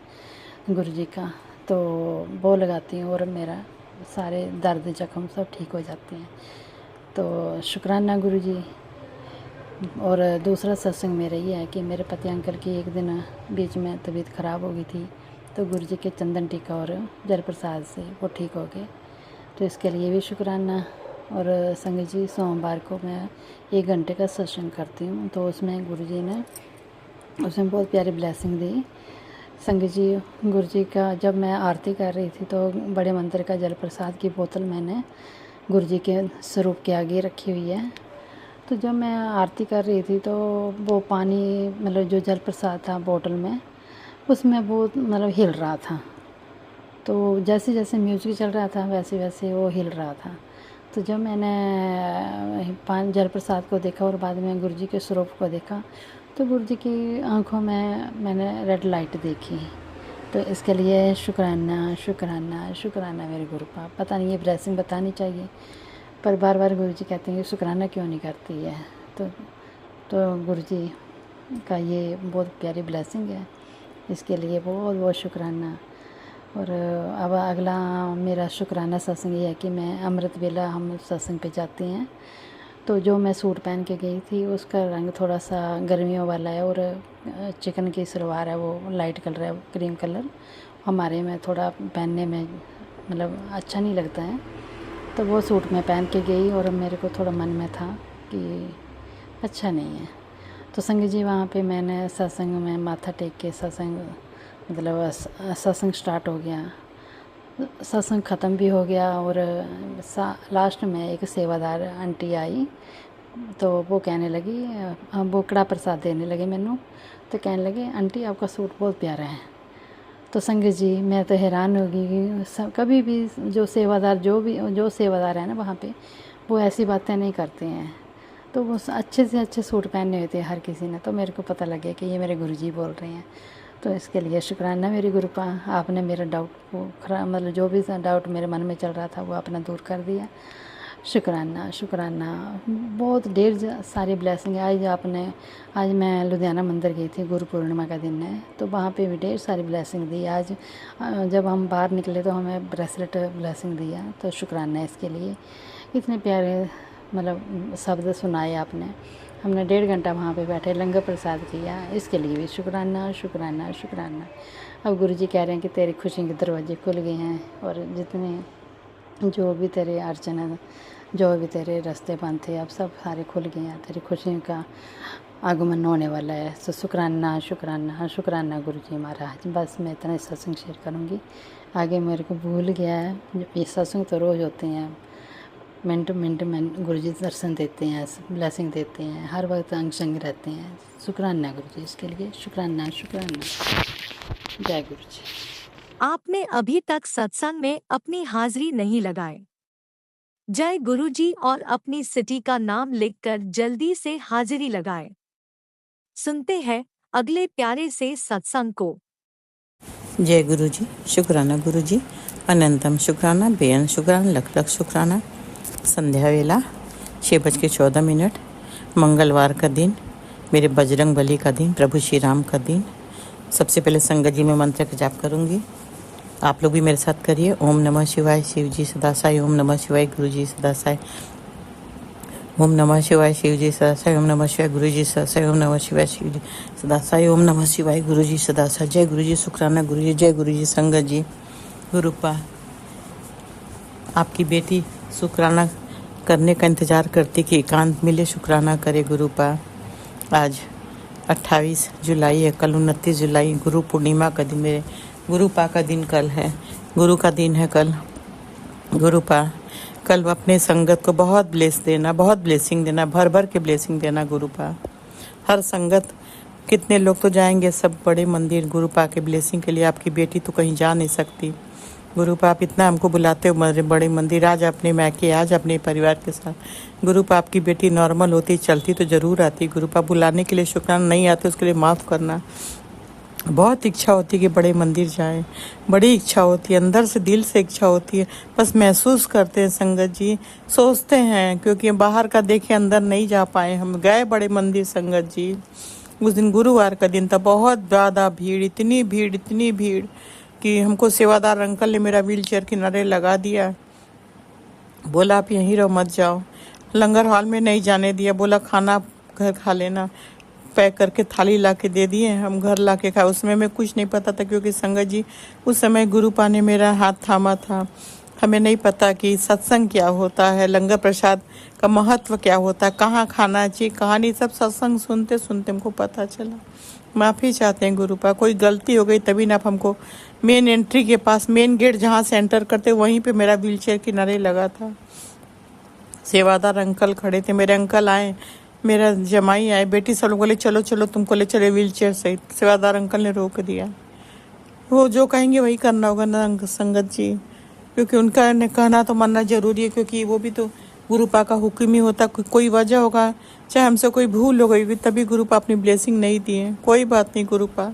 गुरुजी का, तो वो लगाती हूँ और मेरा सारे दर्द जख्म सब ठीक हो जाते हैं। तो शुक्राना गुरुजी। और दूसरा सत्संग मेरा ये है कि मेरे पति अंकल की एक दिन बीच में तबीयत ख़राब हो गई थी, तो गुरुजी के चंदन टीका और जल प्रसाद से वो ठीक हो गए, तो इसके लिए भी शुक्राना। और संगत जी, सोमवार को मैं 1 घंटे का सत्संग करती हूँ, तो उसमें गुरुजी ने उसमें बहुत प्यारी ब्लेसिंग दी। संगत जी, गुरुजी का जब मैं आरती कर रही थी, तो बड़े मंदिर का जल प्रसाद की बोतल मैंने गुरुजी के स्वरूप के आगे रखी हुई है। तो जब मैं आरती कर रही थी, तो वो पानी मतलब जो जल प्रसाद था बोतल में, उसमें वो मतलब हिल रहा था। तो जैसे जैसे म्यूजिक चल रहा था, वैसे वैसे वो हिल रहा था। तो जब मैंने जल प्रसाद को देखा और बाद में गुरुजी के स्वरूप को देखा, तो गुरुजी की आंखों में मैंने रेड लाइट देखी। तो इसके लिए शुक्राना शुक्राना शुक्राना मेरे गुरुपा। पता नहीं ये ब्लेसिंग बतानी चाहिए, पर बार बार गुरुजी कहते हैं कि शुक्राना क्यों नहीं करती है। तो गुरुजी का ये बहुत प्यारी ब्लेसिंग है, इसके लिए बहुत बहुत शुक्राना। और अब अगला मेरा शुक्राना सत्संग ये है कि मैं अमृत वेला हम सत्संग पे जाते हैं, तो जो मैं सूट पहन के गई थी उसका रंग थोड़ा सा गर्मियों वाला है, और चिकन की सलवार है, वो लाइट कलर है, क्रीम कलर, हमारे में थोड़ा पहनने में मतलब अच्छा नहीं लगता है। तो वो सूट मैं पहन के गई और मेरे को थोड़ा मन में था कि अच्छा नहीं है। तो संगत जी, वहाँ पे मैंने सत्संग में माथा टेक के सत्संग मतलब सत्संग स्टार्ट हो गया, सत्संग ख़त्म भी हो गया, और लास्ट में एक सेवादार आंटी आई, तो वो कहने लगी, वो कड़ा प्रसाद देने लगे मैनू, तो कहने लगे आंटी आपका सूट बहुत प्यारा है। तो संगत जी, मैं तो हैरान हो गई कि कभी भी जो सेवादार है ना वहाँ पे, वो ऐसी बातें नहीं करते हैं। तो वो अच्छे से अच्छे सूट पहने हुए थे हर किसी ने, तो मेरे को पता लग गया कि ये मेरे गुरुजी बोल रहे हैं। तो इसके लिए शुक्राना मेरी गुरुपा, आपने मेरा डाउट को मतलब जो भी डाउट मेरे मन में चल रहा था वो आपने दूर कर दिया। शुक्राना शुक्राना। बहुत ढेर सारी ब्लेसिंग है। आज मैं लुधियाना मंदिर गई थी, गुरु पूर्णिमा का दिन है, तो वहाँ पे भी ढेर सारी ब्लेसिंग दी। आज जब हम बाहर निकले तो हमें ब्रेसलेट ब्लेसिंग दिया, तो शुक्राना इसके लिए। इतने प्यारे मतलब शब्द सुनाए आपने। हमने 1.5 घंटा वहाँ पे बैठे लंगर प्रसाद किया, इसके लिए भी शुक्राना शुक्राना शुक्राना। अब गुरुजी कह रहे हैं कि तेरी खुशी के दरवाजे खुल गए हैं, और जितने जो भी तेरे अर्चना, जो भी तेरे रास्ते बंद थे, अब सब सारे खुल गए हैं, तेरी खुशी का आगमन होने वाला है। तो शुक्राना शुक्राना शुक्राना गुरुजी महाराज। बस मैं इतना सत्संग शेयर करूँगी, आगे मेरे को भूल गया है। ये सत्संग तो रोज़ होते हैं, मिनट मिनट में गुरुजी दर्शन देते हैं, ब्लेसिंग देते हैं, हर वक्त अंग संग रहते हैं। शुक्राना गुरुजी, इसके लिए शुक्राना शुक्राना। जय गुरुजी। आपने अभी तक सत्संग में अपनी हाजिरी नहीं लगाए। जय गुरुजी और अपनी सिटी का नाम लिखकर जल्दी से हाजिरी लगाए। सुनते हैं अगले प्यारे से सत्संग को। जय गुरुजी, शुक्राना गुरुजी, अनंतम शुक्राना, बेअंत शुक्राना, लख लख शुक्राना। संध्या वेला 6:14, मंगलवार का दिन, मेरे बजरंग बली का दिन, प्रभु श्री राम का दिन। सबसे पहले संगत जी में मंत्र का जाप करूंगी, आप लोग भी मेरे साथ करिए। ओम नमः शिवाय, शिव जी सदा साई। ओम नमः शिवाय, गुरु जी सदा साई। ओम नमः शिवाय, शिव जी सदा साई। ओम नमः शिवाय, गुरु जी सदा साई। ओम नमः शिवाय, शिव जी सदा साई। ओम नमः शिवाय, गुरु जी सदा साई। जय गुरु जी, शुक्राना गुरु जी, जय गुरु जी। संगत जी, गुरुपा आपकी बेटी शुक्राना करने का इंतज़ार करती कि एकांत मिले, शुक्राना करे गुरुपा। आज 28 जुलाई है, कल 29 जुलाई गुरु पूर्णिमा का दिन, मेरे गुरुपा का दिन कल है, गुरु का दिन है कल। गुरुपा कल अपने संगत को बहुत ब्लेस देना, बहुत ब्लेसिंग देना, भर भर के ब्लेसिंग देना गुरुपा। हर संगत कितने लोग तो जाएंगे सब बड़े मंदिर गुरुपा के ब्लेसिंग के लिए। आपकी बेटी तो कहीं जा नहीं सकती गुरुपा, आप इतना हमको बुलाते हो बड़े मंदिर, आज अपने मैके, आज अपने परिवार के साथ। गुरुपा आपकी बेटी नॉर्मल होती, चलती तो ज़रूर आती गुरुपा, बुलाने के लिए शुक्राना, नहीं आते उसके लिए माफ़ करना। बहुत इच्छा होती है कि बड़े मंदिर जाएं, बड़ी इच्छा होती है, अंदर से दिल से इच्छा होती है, बस महसूस करते हैं संगत जी, सोचते हैं, क्योंकि बाहर का देखे अंदर नहीं जा पाए। हम गए बड़े मंदिर संगत जी, उस दिन गुरुवार का दिन था, बहुत ज़्यादा भीड़, इतनी भीड़ कि हमको सेवादार अंकल ने मेरा व्हील चेयर किनारे लगा दिया, बोला आप यहीं रहो मत जाओ, लंगर हॉल में नहीं जाने दिया, बोला खाना घर खा लेना, पैक करके थाली ला के दे दिए, हम घर ला के खाए। उसमें मैं कुछ नहीं पता था, क्योंकि संगत जी उस समय गुरुपा ने मेरा हाथ थामा था, हमें नहीं पता कि सत्संग क्या होता है, लंगर प्रसाद का महत्व क्या होता है, कहाँ खाना चाहिए कहाँ नहीं, सब सत्संग सुनते सुनते हमको पता चला। माफ़ी चाहते हैं गुरुपा, कोई गलती हो गई तभी ना आप हमको, मेन एंट्री के पास, मेन गेट जहाँ से एंटर करते वहीं पे मेरा व्हील चेयर किनारे लगा था। सेवादार अंकल खड़े थे, मेरे अंकल आए, मेरा जमाई आए, बेटी सब लोग बोले चलो चलो तुमको ले चले व्हील चेयर सहित। सेवादार अंकल ने रोक दिया, वो जो कहेंगे वही करना होगा ना संगत जी, क्योंकि उनका कहना तो मानना जरूरी है, क्योंकि वो भी तो गुरुपा का हुक्म ही होता, कोई वजह होगा, चाहे हमसे कोई भूल हो गई तभी गुरुपा अपनी ब्लेसिंग नहीं दिए। कोई बात नहीं गुरुपा,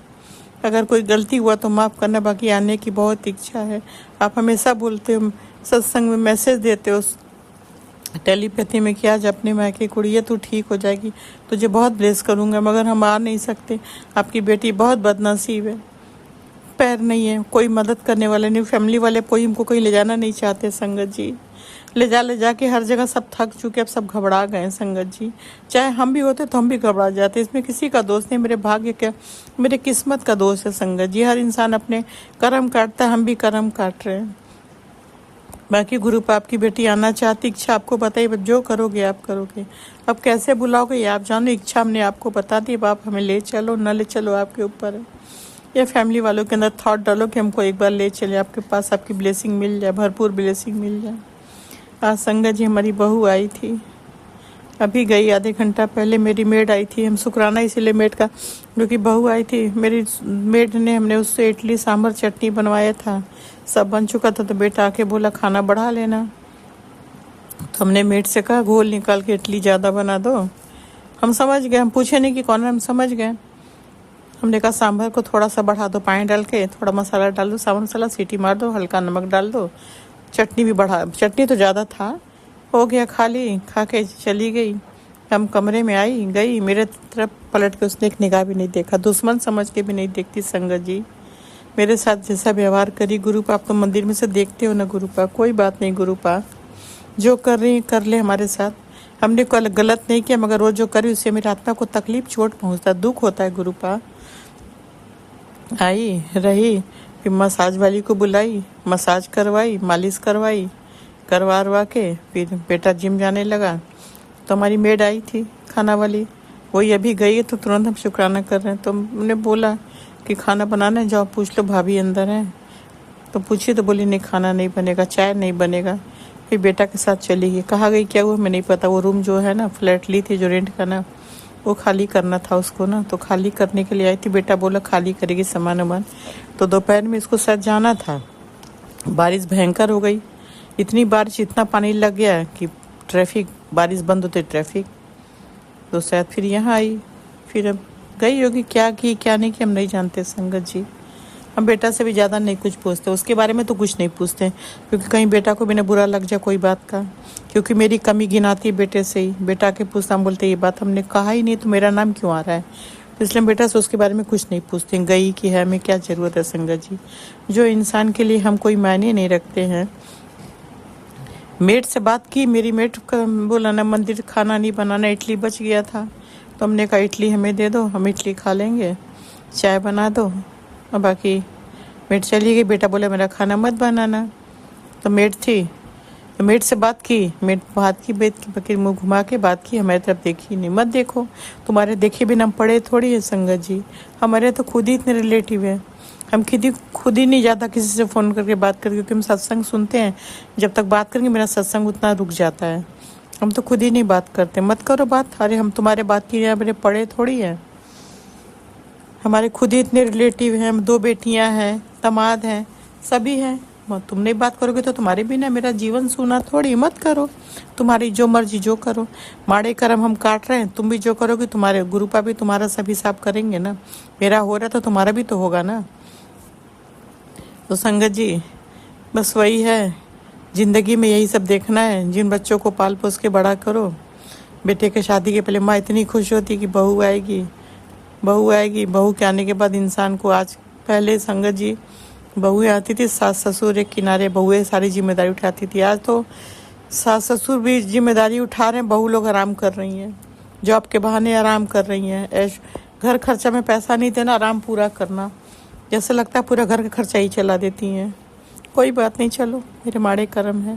अगर कोई गलती हुआ तो माफ़ करना, बाकी आने की बहुत इच्छा है। आप हमेशा बोलते हो, सत्संग में मैसेज देते हो टेलीपैथी में कि आज अपने मायके कुड़िए तू ठीक हो जाएगी, तुझे बहुत ब्लेस करूँगा, मगर हम आ नहीं सकते। आपकी बेटी बहुत बदनसीब है, पैर नहीं है, कोई मदद करने वाले नहीं, फैमिली वाले कोई हमको कहीं ले जाना नहीं चाहते संगत जी, ले जा के हर जगह सब थक चुके, अब सब घबरा गए संगत जी। चाहे हम भी होते तो हम भी घबरा जाते, इसमें किसी का दोष नहीं, मेरे भाग्य का, मेरे किस्मत का दोष है संगत जी। हर इंसान अपने कर्म काटता है, हम भी कर्म काट रहे हैं। बाकी गुरुपा आपकी बेटी आना चाहती, इच्छा आपको बताइए, जो करोगे आप करोगे, अब कैसे बुलाओगे आप जानो, इच्छा हमने आपको बता दी, अब आप हमें ले चलो न ले चलो आपके ऊपर है, या फैमिली वालों के अंदर थॉट डालो कि हमको एक बार ले चले आपके पास, आपकी ब्लेसिंग मिल जाए, भरपूर ब्लेसिंग मिल जाए। आज संगत जी हमारी बहू आई थी, अभी गई, आधे घंटा पहले मेरी मेड आई थी, हम शुक्राना इसीलिए मेड का, क्योंकि बहू आई थी मेरी मेड ने, हमने उससे इडली सांभर चटनी बनवाया था, सब बन चुका था, तो बेटा आके बोला खाना बढ़ा लेना, तो हमने मेड से कहा घोल निकाल के इडली ज़्यादा बना दो। हम समझ गए, हम पूछे नहीं कि कौन है, हम समझ गए। हमने कहा सांभर को थोड़ा सा बढ़ा दो, पानी डाल के थोड़ा मसाला डाल दो, सांभर मसाला, सीटी मार दो, हल्का नमक डाल दो, चटनी भी बढ़ा, चटनी तो ज़्यादा था, हो गया, खा ली, खा के चली गई। हम कमरे में आई, गई, मेरे तरफ पलट के उसने एक निगाह भी नहीं देखा, दुश्मन समझ के भी नहीं देखती संगत जी। मेरे साथ जैसा व्यवहार करी गुरुपा, आप तो मंदिर में से देखते हो ना गुरुपा, कोई बात नहीं गुरुपा, जो कर रही कर ले हमारे साथ, हमने कोई गलत नहीं किया, मगर वो जो करी उससे मेरी आत्मा को तकलीफ, चोट पहुँचता, दुख होता है गुरुपा। आई रही, फिर मसाज वाली को बुलाई, मसाज करवाई, मालिश करवाई, करवा के फिर बेटा जिम जाने लगा, तो हमारी मेड आई थी खाना वाली, वही अभी गई है, तो तुरंत हम शुक्राना कर रहे हैं। तो हमने बोला कि खाना बनाना है, जाओ पूछ लो भाभी अंदर है, तो पूछी तो बोली नहीं खाना नहीं बनेगा, चाय नहीं बनेगा। फिर बेटा के साथ चली गई। कहाँ गई क्या हुआ मैं नहीं पता। वो रूम जो है ना, फ्लैट ली थी जो रेंट का ना, वो खाली करना था उसको ना, तो खाली करने के लिए आई थी। बेटा बोला खाली करेगी सामान वामान, तो दोपहर में इसको शायद जाना था। बारिश भयंकर हो गई, इतनी बारिश, इतना पानी लग गया कि ट्रैफिक, बारिश बंद होते ट्रैफिक, तो शायद फिर यहाँ आई। फिर अब गई होगी, क्या की क्या नहीं की हम नहीं जानते संगत जी। हम बेटा से भी ज़्यादा नहीं कुछ पूछते, उसके बारे में तो कुछ नहीं पूछते, क्योंकि कहीं बेटा को भी ना बुरा लग जाए कोई बात का, क्योंकि मेरी कमी गिनाती बेटे से ही। बेटा के पूछता, हम बोलते ये बात हमने कहा ही नहीं तो मेरा नाम क्यों आ रहा है, तो इसलिए हम बेटा से उसके बारे में कुछ नहीं पूछते। गई कि है, हमें क्या ज़रूरत है संगत जी। जो इंसान के लिए हम कोई मायने नहीं रखते हैं। मेट से बात की, मेरी मेट बोला ना मंदिर खाना नहीं बनाना, इडली बच गया था, तो हमने कहा इडली हमें दे दो, हम इडली खा लेंगे, चाय बना दो, और बाकी मेट चली गई। बेटा बोला मेरा खाना मत बनाना, तो मेट थी, तो मेट से बात की, मेट बात की, बेट की बकरी मुँह घुमा के बात की, हमारी तरफ देखी नहीं। मत देखो, तुम्हारे देखे बिना हम पढ़े थोड़ी है संगत जी। हमारे तो खुद ही इतने रिलेटिव है, हम खुद ही नहीं ज़्यादा किसी से फ़ोन करके बात करके, क्योंकि हम सत्संग सुनते हैं। जब तक बात करेंगे मेरा सत्संग उतना रुक जाता है, हम तो खुद ही नहीं बात करते। मत करो बात, अरे हम तुम्हारे बात की मेरे पढ़े थोड़ी है। हमारे खुद ही इतने रिलेटिव हैं, 2 बेटियां हैं, दामाद हैं, सभी हैं। तुम नहीं बात करोगे तो तुम्हारे बिना मेरा जीवन सूना थोड़ी। मत करो, तुम्हारी जो मर्जी जो करो, माड़े कर्म हम काट रहे हैं, तुम भी जो करोगे तुम्हारे गुरुपा भी तुम्हारा सभी साफ करेंगे ना। मेरा हो रहा तो तुम्हारा भी तो होगा ना। तो संगत जी बस वही है, ज़िंदगी में यही सब देखना है। जिन बच्चों को पाल पोस के बड़ा करो। बेटे के शादी के पहले माँ इतनी खुश होती कि बहू आएगी, बहू आएगी। बहू के आने के बाद इंसान को, आज पहले संगत जी बहुएं आती थी, सास ससुर एक किनारे, बहुएं सारी जिम्मेदारी उठाती थी। आज तो सास ससुर भी जिम्मेदारी उठा रहे हैं, बहू लोग आराम कर रही हैं, जॉब के बहाने आराम कर रही हैं। ऐश घर खर्चा में पैसा नहीं देना, आराम पूरा करना, जैसे लगता है पूरा घर का खर्चा ही चला देती हैं। कोई बात नहीं, चलो मेरे माड़े कर्म है,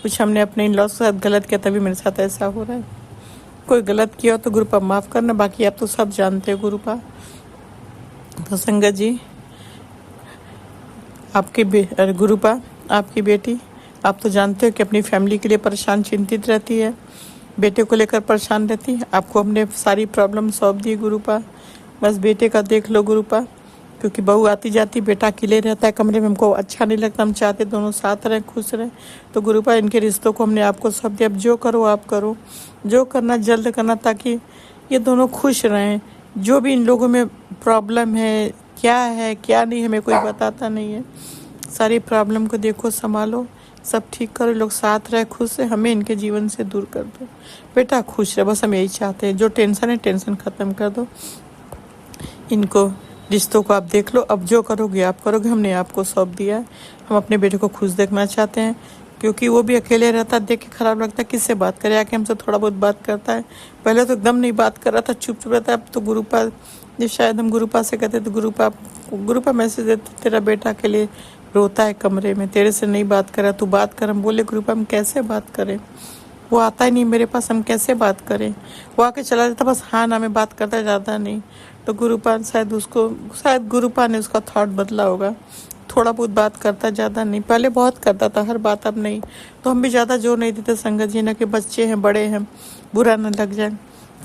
कुछ हमने अपने इन लॉस के साथ गलत किया तभी मेरे साथ ऐसा हो रहा है। कोई गलत किया हो तो गुरुपा माफ़ करना, बाकी आप तो सब जानते हो गुरुपा। तो संगत जी आपकी गुरुपा, आपकी बेटी, आप तो जानते हो कि अपनी फैमिली के लिए परेशान चिंतित रहती है, बेटे को लेकर परेशान रहती है। आपको हमने सारी प्रॉब्लम सौंप दी गुरुपा, बस बेटे का देख लो गुरुपा, क्योंकि बहू आती जाती, बेटा अकेले रहता है कमरे में, हमको अच्छा नहीं लगता, हम चाहते दोनों साथ रहें, खुश रहें। तो गुरुपा इनके रिश्तों को हमने आपको सौंप दिया। अब जो करो आप करो, जो करना जल्द करना, ताकि ये दोनों खुश रहें। जो भी इन लोगों में प्रॉब्लम है क्या नहीं, हमें कोई बताता नहीं है। सारी प्रॉब्लम को देखो, संभालो, सब ठीक करो, लोग साथ रहे, खुश है, हमें इनके जीवन से दूर कर दो। बेटा खुश रहे, बस हम यही चाहते हैं। जो टेंशन है टेंशन ख़त्म कर दो, इनको रिश्तों को आप देख लो। अब जो करोगे आप करोगे, हमने आपको सौंप दिया है। हम अपने बेटे को खुश देखना चाहते हैं, क्योंकि वो भी अकेले रहता है, देख के खराब लगता है। किससे बात करे, आके हमसे थोड़ा बहुत बात करता है। पहले तो एकदम नहीं बात कर रहा था, चुप रहता है। अब तो गुरुपा, जब शायद हम गुरुपा से कहते तो गुरुपा मैसेज देते, तेरा बेटा के लिए रोता है कमरे में, तेरे से नहीं बात कर रहा, तू बात कर। हम बोले गुरुपा हम कैसे बात करें, वो आता ही नहीं मेरे पास, हम कैसे बात करें। वो आके चला जाता, बस हाँ ना में बात करता, ज़्यादा नहीं। तो गुरुपा शायद गुरुपा ने उसका थॉट बदला होगा, थोड़ा बहुत बात करता, ज़्यादा नहीं। पहले बहुत करता था हर बात, अब नहीं। तो हम भी ज़्यादा जोर नहीं देते संगत जी, ना कि बच्चे हैं, बड़े हैं, बुरा न लग जाए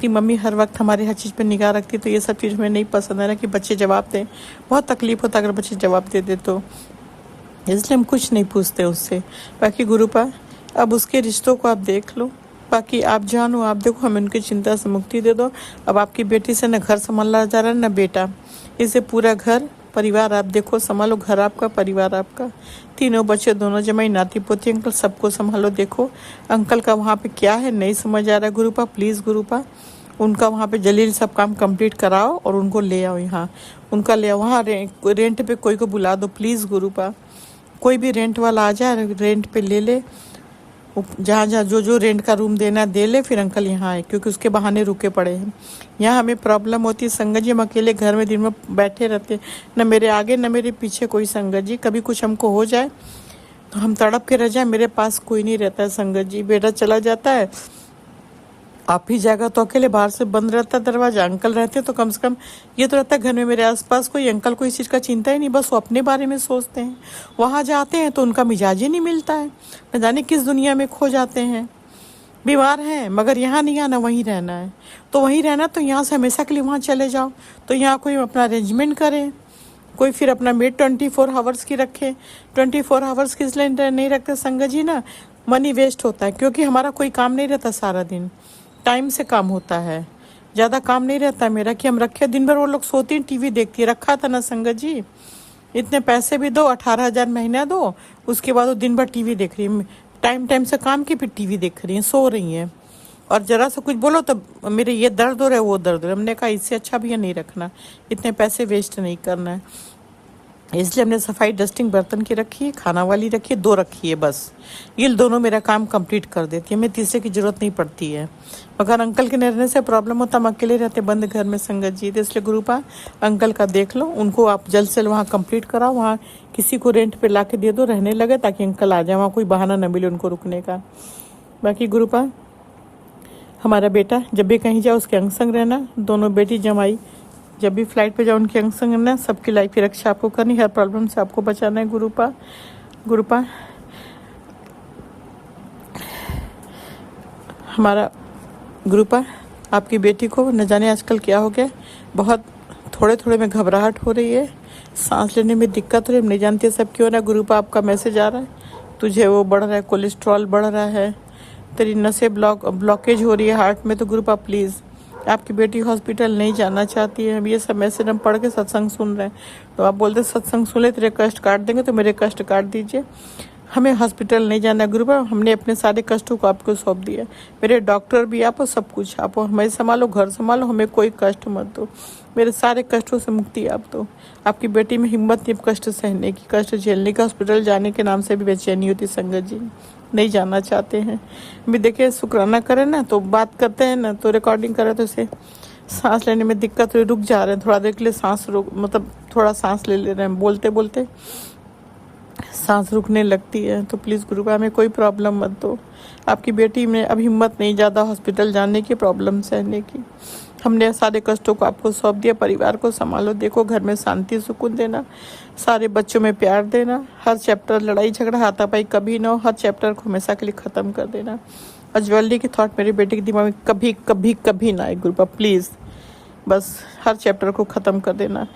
कि मम्मी हर वक्त हमारी हर चीज़ पे निगाह रखती। तो ये सब चीज़ हमें नहीं पसंद है ना, कि बच्चे जवाब दें। बहुत तकलीफ होता अगर बच्चे जवाब दे दे तो, इसलिए हम कुछ नहीं पूछते उससे। बाकी गुरुपा अब उसके रिश्तों को आप देख लो, बाकी आप जानो, आप देखो, हमें उनकी चिंता से मुक्ति दे दो। अब आपकी बेटी से न घर संभाला जा रहा है न बेटा, इसे पूरा घर परिवार आप देखो, संभालो। घर आपका, परिवार आपका, तीनों बच्चे, दोनों जमाई, नाती पोती, अंकल, सबको संभालो। देखो अंकल का वहाँ पे क्या है नहीं समझ आ रहा है गुरुपा, प्लीज़ गुरुपा उनका वहाँ पे जल्दी सब काम कंप्लीट कराओ और उनको ले आओ यहाँ, उनका ले आओ वहाँ रेंट पे कोई को बुला दो प्लीज़ गुरुपा। कोई भी रेंट वाला आ जाए, रेंट पे ले ले, जहाँ जहाँ जो रेंट का रूम देना दे ले, फिर अंकल यहाँ आए, क्योंकि उसके बहाने रुके पड़े हैं। यहाँ हमें प्रॉब्लम होती है संगत जी, हम अकेले घर में दिन में बैठे रहते, न मेरे आगे न मेरे पीछे कोई संगत जी। कभी कुछ हमको हो जाए तो हम तड़प के रह जाए, मेरे पास कोई नहीं रहता है संगत जी। बेटा चला जाता है आप ही जाएगा तो अकेले, बाहर से बंद रहता दरवाजा। अंकल रहते तो कम से कम ये तो रहता है घर में मेरे आसपास कोई अंकल को इस चीज़ का चिंता ही नहीं, बस वो अपने बारे में सोचते हैं। वहाँ जाते हैं तो उनका मिजाज ही नहीं मिलता है, न जाने किस दुनिया में खो जाते हैं। बीमार हैं मगर यहाँ नहीं आना, वहीं रहना है। तो वहीं रहना तो यहाँ से हमेशा के लिए वहाँ चले जाओ। तो यहाँ कोई अपना अरेंजमेंट करे, कोई फिर अपना मेड 24 आवर्स की रखे। 24 आवर्स की इसलिए नहीं रखते संगत जी ना, मनी वेस्ट होता है, क्योंकि हमारा कोई काम नहीं रहता, सारा दिन टाइम से काम होता है। ज़्यादा काम नहीं रहता मेरा कि हम रखे दिन भर, वो लोग सोती हैं टीवी देखती है। रखा था ना संगत जी, इतने पैसे भी दो, 18,000 महीना दो, उसके बाद वो दिन भर टीवी देख रही है। टाइम से काम की फिर टीवी देख रही हैं, सो रही हैं। और ज़रा सा कुछ बोलो तो मेरे ये दर्द हो रहा है, वो दर्द हो रहा है। हमने कहा इससे अच्छा भी ये नहीं रखना, इतने पैसे वेस्ट नहीं करना है। इसलिए हमने सफाई डस्टिंग बर्तन की रखी है, खाना वाली रखी है, 2 रखी है बस। ये दोनों मेरा काम कंप्लीट कर देती है, हमें तीसरे की ज़रूरत नहीं पड़ती है। मगर अंकल के रहने से प्रॉब्लम होता, हम अकेले रहते बंद घर में संगत जी। तो इसलिए गुरुपा अंकल का देख लो, उनको आप जल्द से वहाँ कंप्लीट कराओ, वहाँ किसी को रेंट पे ला के दे दो, रहने लगे, ताकि अंकल आ जाए, वहाँ कोई बहाना न मिले उनको रुकने का। बाकी गुरुपा हमारा बेटा जब भी कहीं जाए उसके अंग संग रहना, दोनों बेटी जमाई जब भी फ्लाइट पे जाओ उनके अंग संग रहना, सबकी लाइफ की रक्षा आपको करनी, हर प्रॉब्लम से आपको बचाना है गुरुपा हमारा गुरुपा आपकी बेटी को न जाने आजकल क्या हो गया, बहुत थोड़े में घबराहट हो रही है, सांस लेने में दिक्कत हो रही है, नहीं जानती सब क्यों ना। गुरुपा आपका मैसेज आ रहा है, तुझे वो बढ़ रहा है, कोलेस्ट्रॉल बढ़ रहा है, तेरी नसें ब्लॉकेज हो रही है हार्ट में। तो गुरुपा प्लीज़, आपकी बेटी हॉस्पिटल नहीं जाना चाहती है। हम ये सब मैसेज हम पढ़ के सत्संग सुन रहे हैं, तो आप बोलते सत्संग सुन ले तेरे कष्ट काट देंगे, तो मेरे कष्ट काट दीजिए। हमें हॉस्पिटल नहीं जाना गुरुपा, हमने अपने सारे कष्टों को आपको सौंप दिया। मेरे डॉक्टर भी आप, सब कुछ आप, हमें संभालो, घर संभालो, हमें कोई कष्ट मत दो, मेरे सारे कष्टों से मुक्ति आप दो। आपकी बेटी में हिम्मत नहीं कष्ट सहने की, कष्ट झेलने की। हॉस्पिटल जाने के नाम से भी बेचैनी होती संगत जी, नहीं जाना चाहते हैं। अभी देखिए शुक्राना करें ना तो बात करते हैं ना, तो रिकॉर्डिंग करें तो इसे सांस लेने में दिक्कत हुई, रुक जा रहे हैं थोड़ा देर के लिए, सांस रुक, मतलब थोड़ा सांस ले रहे हैं, बोलते बोलते सांस रुकने लगती है। तो प्लीज़ गुरुपा हमें कोई प्रॉब्लम मत दो। आपकी बेटी में अब हिम्मत नहीं ज़्यादा हॉस्पिटल जाने की, प्रॉब्लम सहने की। हमने सारे कष्टों को आपको सौंप दिया, परिवार को संभालो, देखो घर में शांति सुकून देना, सारे बच्चों में प्यार देना, हर चैप्टर लड़ाई झगड़ा हाथापाई कभी ना हो, हर चैप्टर को हमेशा के लिए ख़त्म कर देना। और ज्वेलरी की थॉट मेरे बेटे के दिमाग में कभी कभी कभी ना आए गुरुपा, प्लीज़ बस हर चैप्टर को ख़त्म कर देना,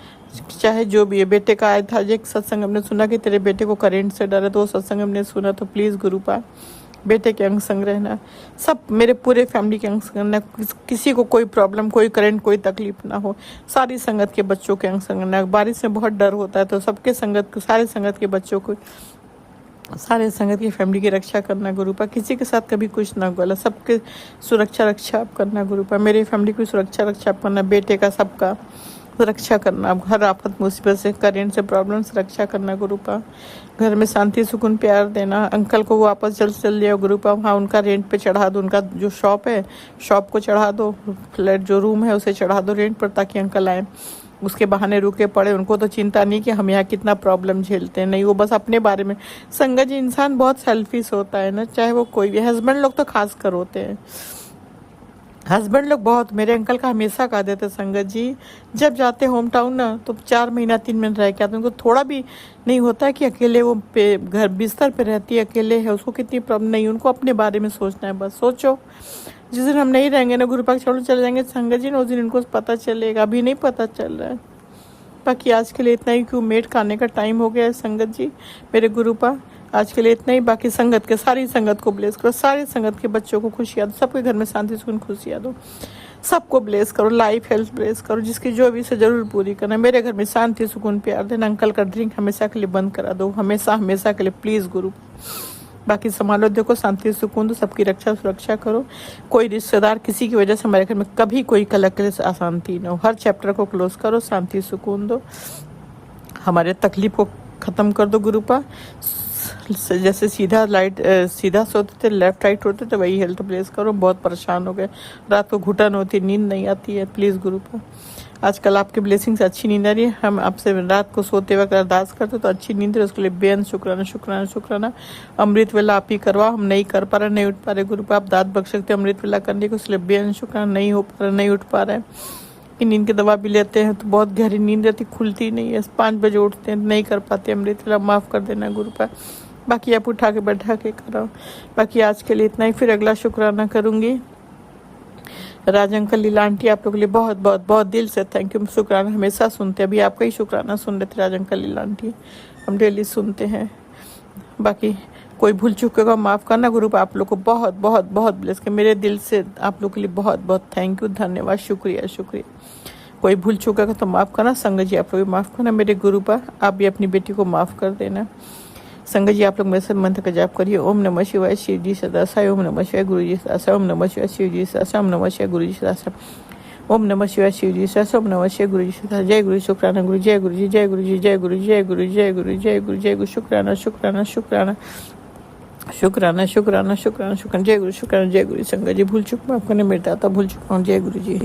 चाहे जो भी है। बेटे का आया था एक सत्संग हमने सुना कि तेरे बेटे को करंट से डर है, तो वो सत्संग हमने सुना। तो प्लीज़ गुरुपा बेटे के अंग संग रहना, सब मेरे पूरे फैमिली के अंग संग रहना, किसी को कोई प्रॉब्लम, कोई करंट, कोई तकलीफ ना हो। सारी संगत के बच्चों के अंग संग रहना, बारिश में बहुत डर होता है, तो सबके संगत, सारे संगत के बच्चों को, सारे संगत की फैमिली की रक्षा करना गुरुपा। किसी के साथ कभी कुछ ना गलत, सबके सुरक्षा रक्षा आप करना गुरुपा। मेरी फैमिली की सुरक्षा रक्षा आप करना, बेटे का सबका रक्षा करना, हर आफत मुसीबत से, करेंट से, प्रॉब्लम से रक्षा करना गुरुपा। घर में शांति सुकून प्यार देना। अंकल को वापस जल्द से जल्द ले आओ गुरुपा, वहाँ उनका रेंट पे चढ़ा दो, उनका जो शॉप है शॉप को चढ़ा दो, फ्लैट जो रूम है उसे चढ़ा दो रेंट पर, ताकि अंकल आए, उसके बहाने रुके पड़े। उनको तो चिंता नहीं कि हम यहाँ कितना प्रॉब्लम झेलते हैं, नहीं, वो बस अपने बारे में। संगत जी इंसान बहुत सेल्फिश होता है ना, चाहे वो कोई भी, हस्बैंड लोग तो खास कर होते हैं, हस्बैंड लोग बहुत। मेरे अंकल का हमेशा कहा देते संगत जी, जब जाते होम टाउन ना तो 4 महीना 3 महीना रह के आते, उनको थोड़ा भी नहीं होता है कि अकेले वो पे घर बिस्तर पे रहती है, अकेले है, उसको कितनी प्रॉब्लम नहीं, उनको अपने बारे में सोचना है बस। सोचो जिस दिन हम नहीं रहेंगे ना गुरुपा, छोड़ चले जाएंगे संगत जी ना, उस दिन इनको पता चलेगा, अभी नहीं पता चल रहा है। बाकी आज के लिए इतना ही, क्यों मेट खाने का टाइम हो गया है संगत जी मेरे गुरुपा, आज के लिए इतना ही। बाकी संगत के, सारी संगत को ब्लेस करो, सारी संगत के बच्चों को खुशियाँ दो, सबके घर में शांति सुकून खुशियाँ दो, सबको ब्लेस करो, लाइफ हेल्थ ब्लेस करो, जिसकी जो भी से जरूर पूरी करना। मेरे घर में शांति सुकून प्यार देना। अंकल का ड्रिंक हमेशा के लिए बंद करा दो, हमेशा हमेशा के लिए प्लीज़ गुरु। बाकी संभालो, देखो शांति सुकून दो, सबकी रक्षा सुरक्षा करो। कोई रिश्तेदार किसी की वजह से हमारे घर में कभी कोई कलह अशांति न हो। हर चैप्टर को क्लोज करो, शांति सुकून दो, हमारे तकलीफ को ख़त्म कर दो गुरुपा। जैसे सीधा सोते थे, लेफ्ट राइट होते थे, वही हेल्थ प्लेस करो। बहुत परेशान हो गए, रात को घुटन होती, नींद नहीं आती है, प्लीज़ गुरुपा। आजकल आपकी ब्लेसिंग्स अच्छी नींद आ रही है। हम आपसे रात को सोते वक्त अरदास करते तो अच्छी नींद है, उसके लिए बेअंत शुक्राना शुक्राना शुक्राना। अमृत वेला आप ही करवाओ, हम नहीं कर पा रहे, नहीं उठ पा रहे, गुरु आप दाद बख्श सकते अमृत वेला करने को, इसलिए बेअंत शुक्राना। नहीं हो पा रहा, नहीं उठ पा रहे हैं कि नींद की दवा भी लेते हैं तो बहुत गहरी नींद रहती, खुलती नहीं है, 5 बजे उठते हैं, नहीं कर पाते अमृत वेला, माफ़ कर देना गुरु पर। बाकी आप उठा के बैठा के कराओ। बाकी आज के लिए इतना ही, फिर अगला शुक्राना करूँगी। राज अंकल, लीला आंटी, आप लोग के लिए बहुत बहुत बहुत दिल से थैंक यू। शुक्राना हमेशा सुनते हैं, अभी आपका ही शुक्राना सुन रहे थे राज अंकल, लीला आंटी, हम डेली सुनते हैं। बाकी कोई भूल चुकेगा माफ़ करना गुरु, आप लोग को बहुत बहुत बहुत ब्लेस कर, मेरे दिल से आप लोग के लिए बहुत बहुत थैंक यू, धन्यवाद, शुक्रिया शुक्रिया। कोई भूल चुकेगा तो माफ़ करना। संगत जी आप लोग भी माफ़ करना। मेरे गुरु पर आप भी अपनी बेटी को माफ़ कर देना। संगत जी आप लोग मेरे से मंत्र का जाप करिए। ओम नमः शिवाय, शिव जी सदासाय, ओम नमः शिवाय, गुरु जी सदासाय, ओम नमः शिवाय, शिव जी सदासाय, ओम नमः शिवाय, गुरु जी सदासाय, ओम नमः शिवाय, शिव जी सदासाय, ओम नमः शिवाय, गुरु जी सदासाय। जय गुरु, शुक्राना गुरु, जय गुरु जी, जय गुरु जी, जय गुरु, जय गुरु, जय गुरु, जय गुरु, जय गुरु, शुक्राना शुक्राना शुक्राना शुक्राना शुक्राना शुक्राना शुक्राना। जय गुरु, शुक्राना, जय गुरु। संगत जी भूल चुक माफ करने, मेरे दाता भूल चुका हूँ। जय गुरु जी।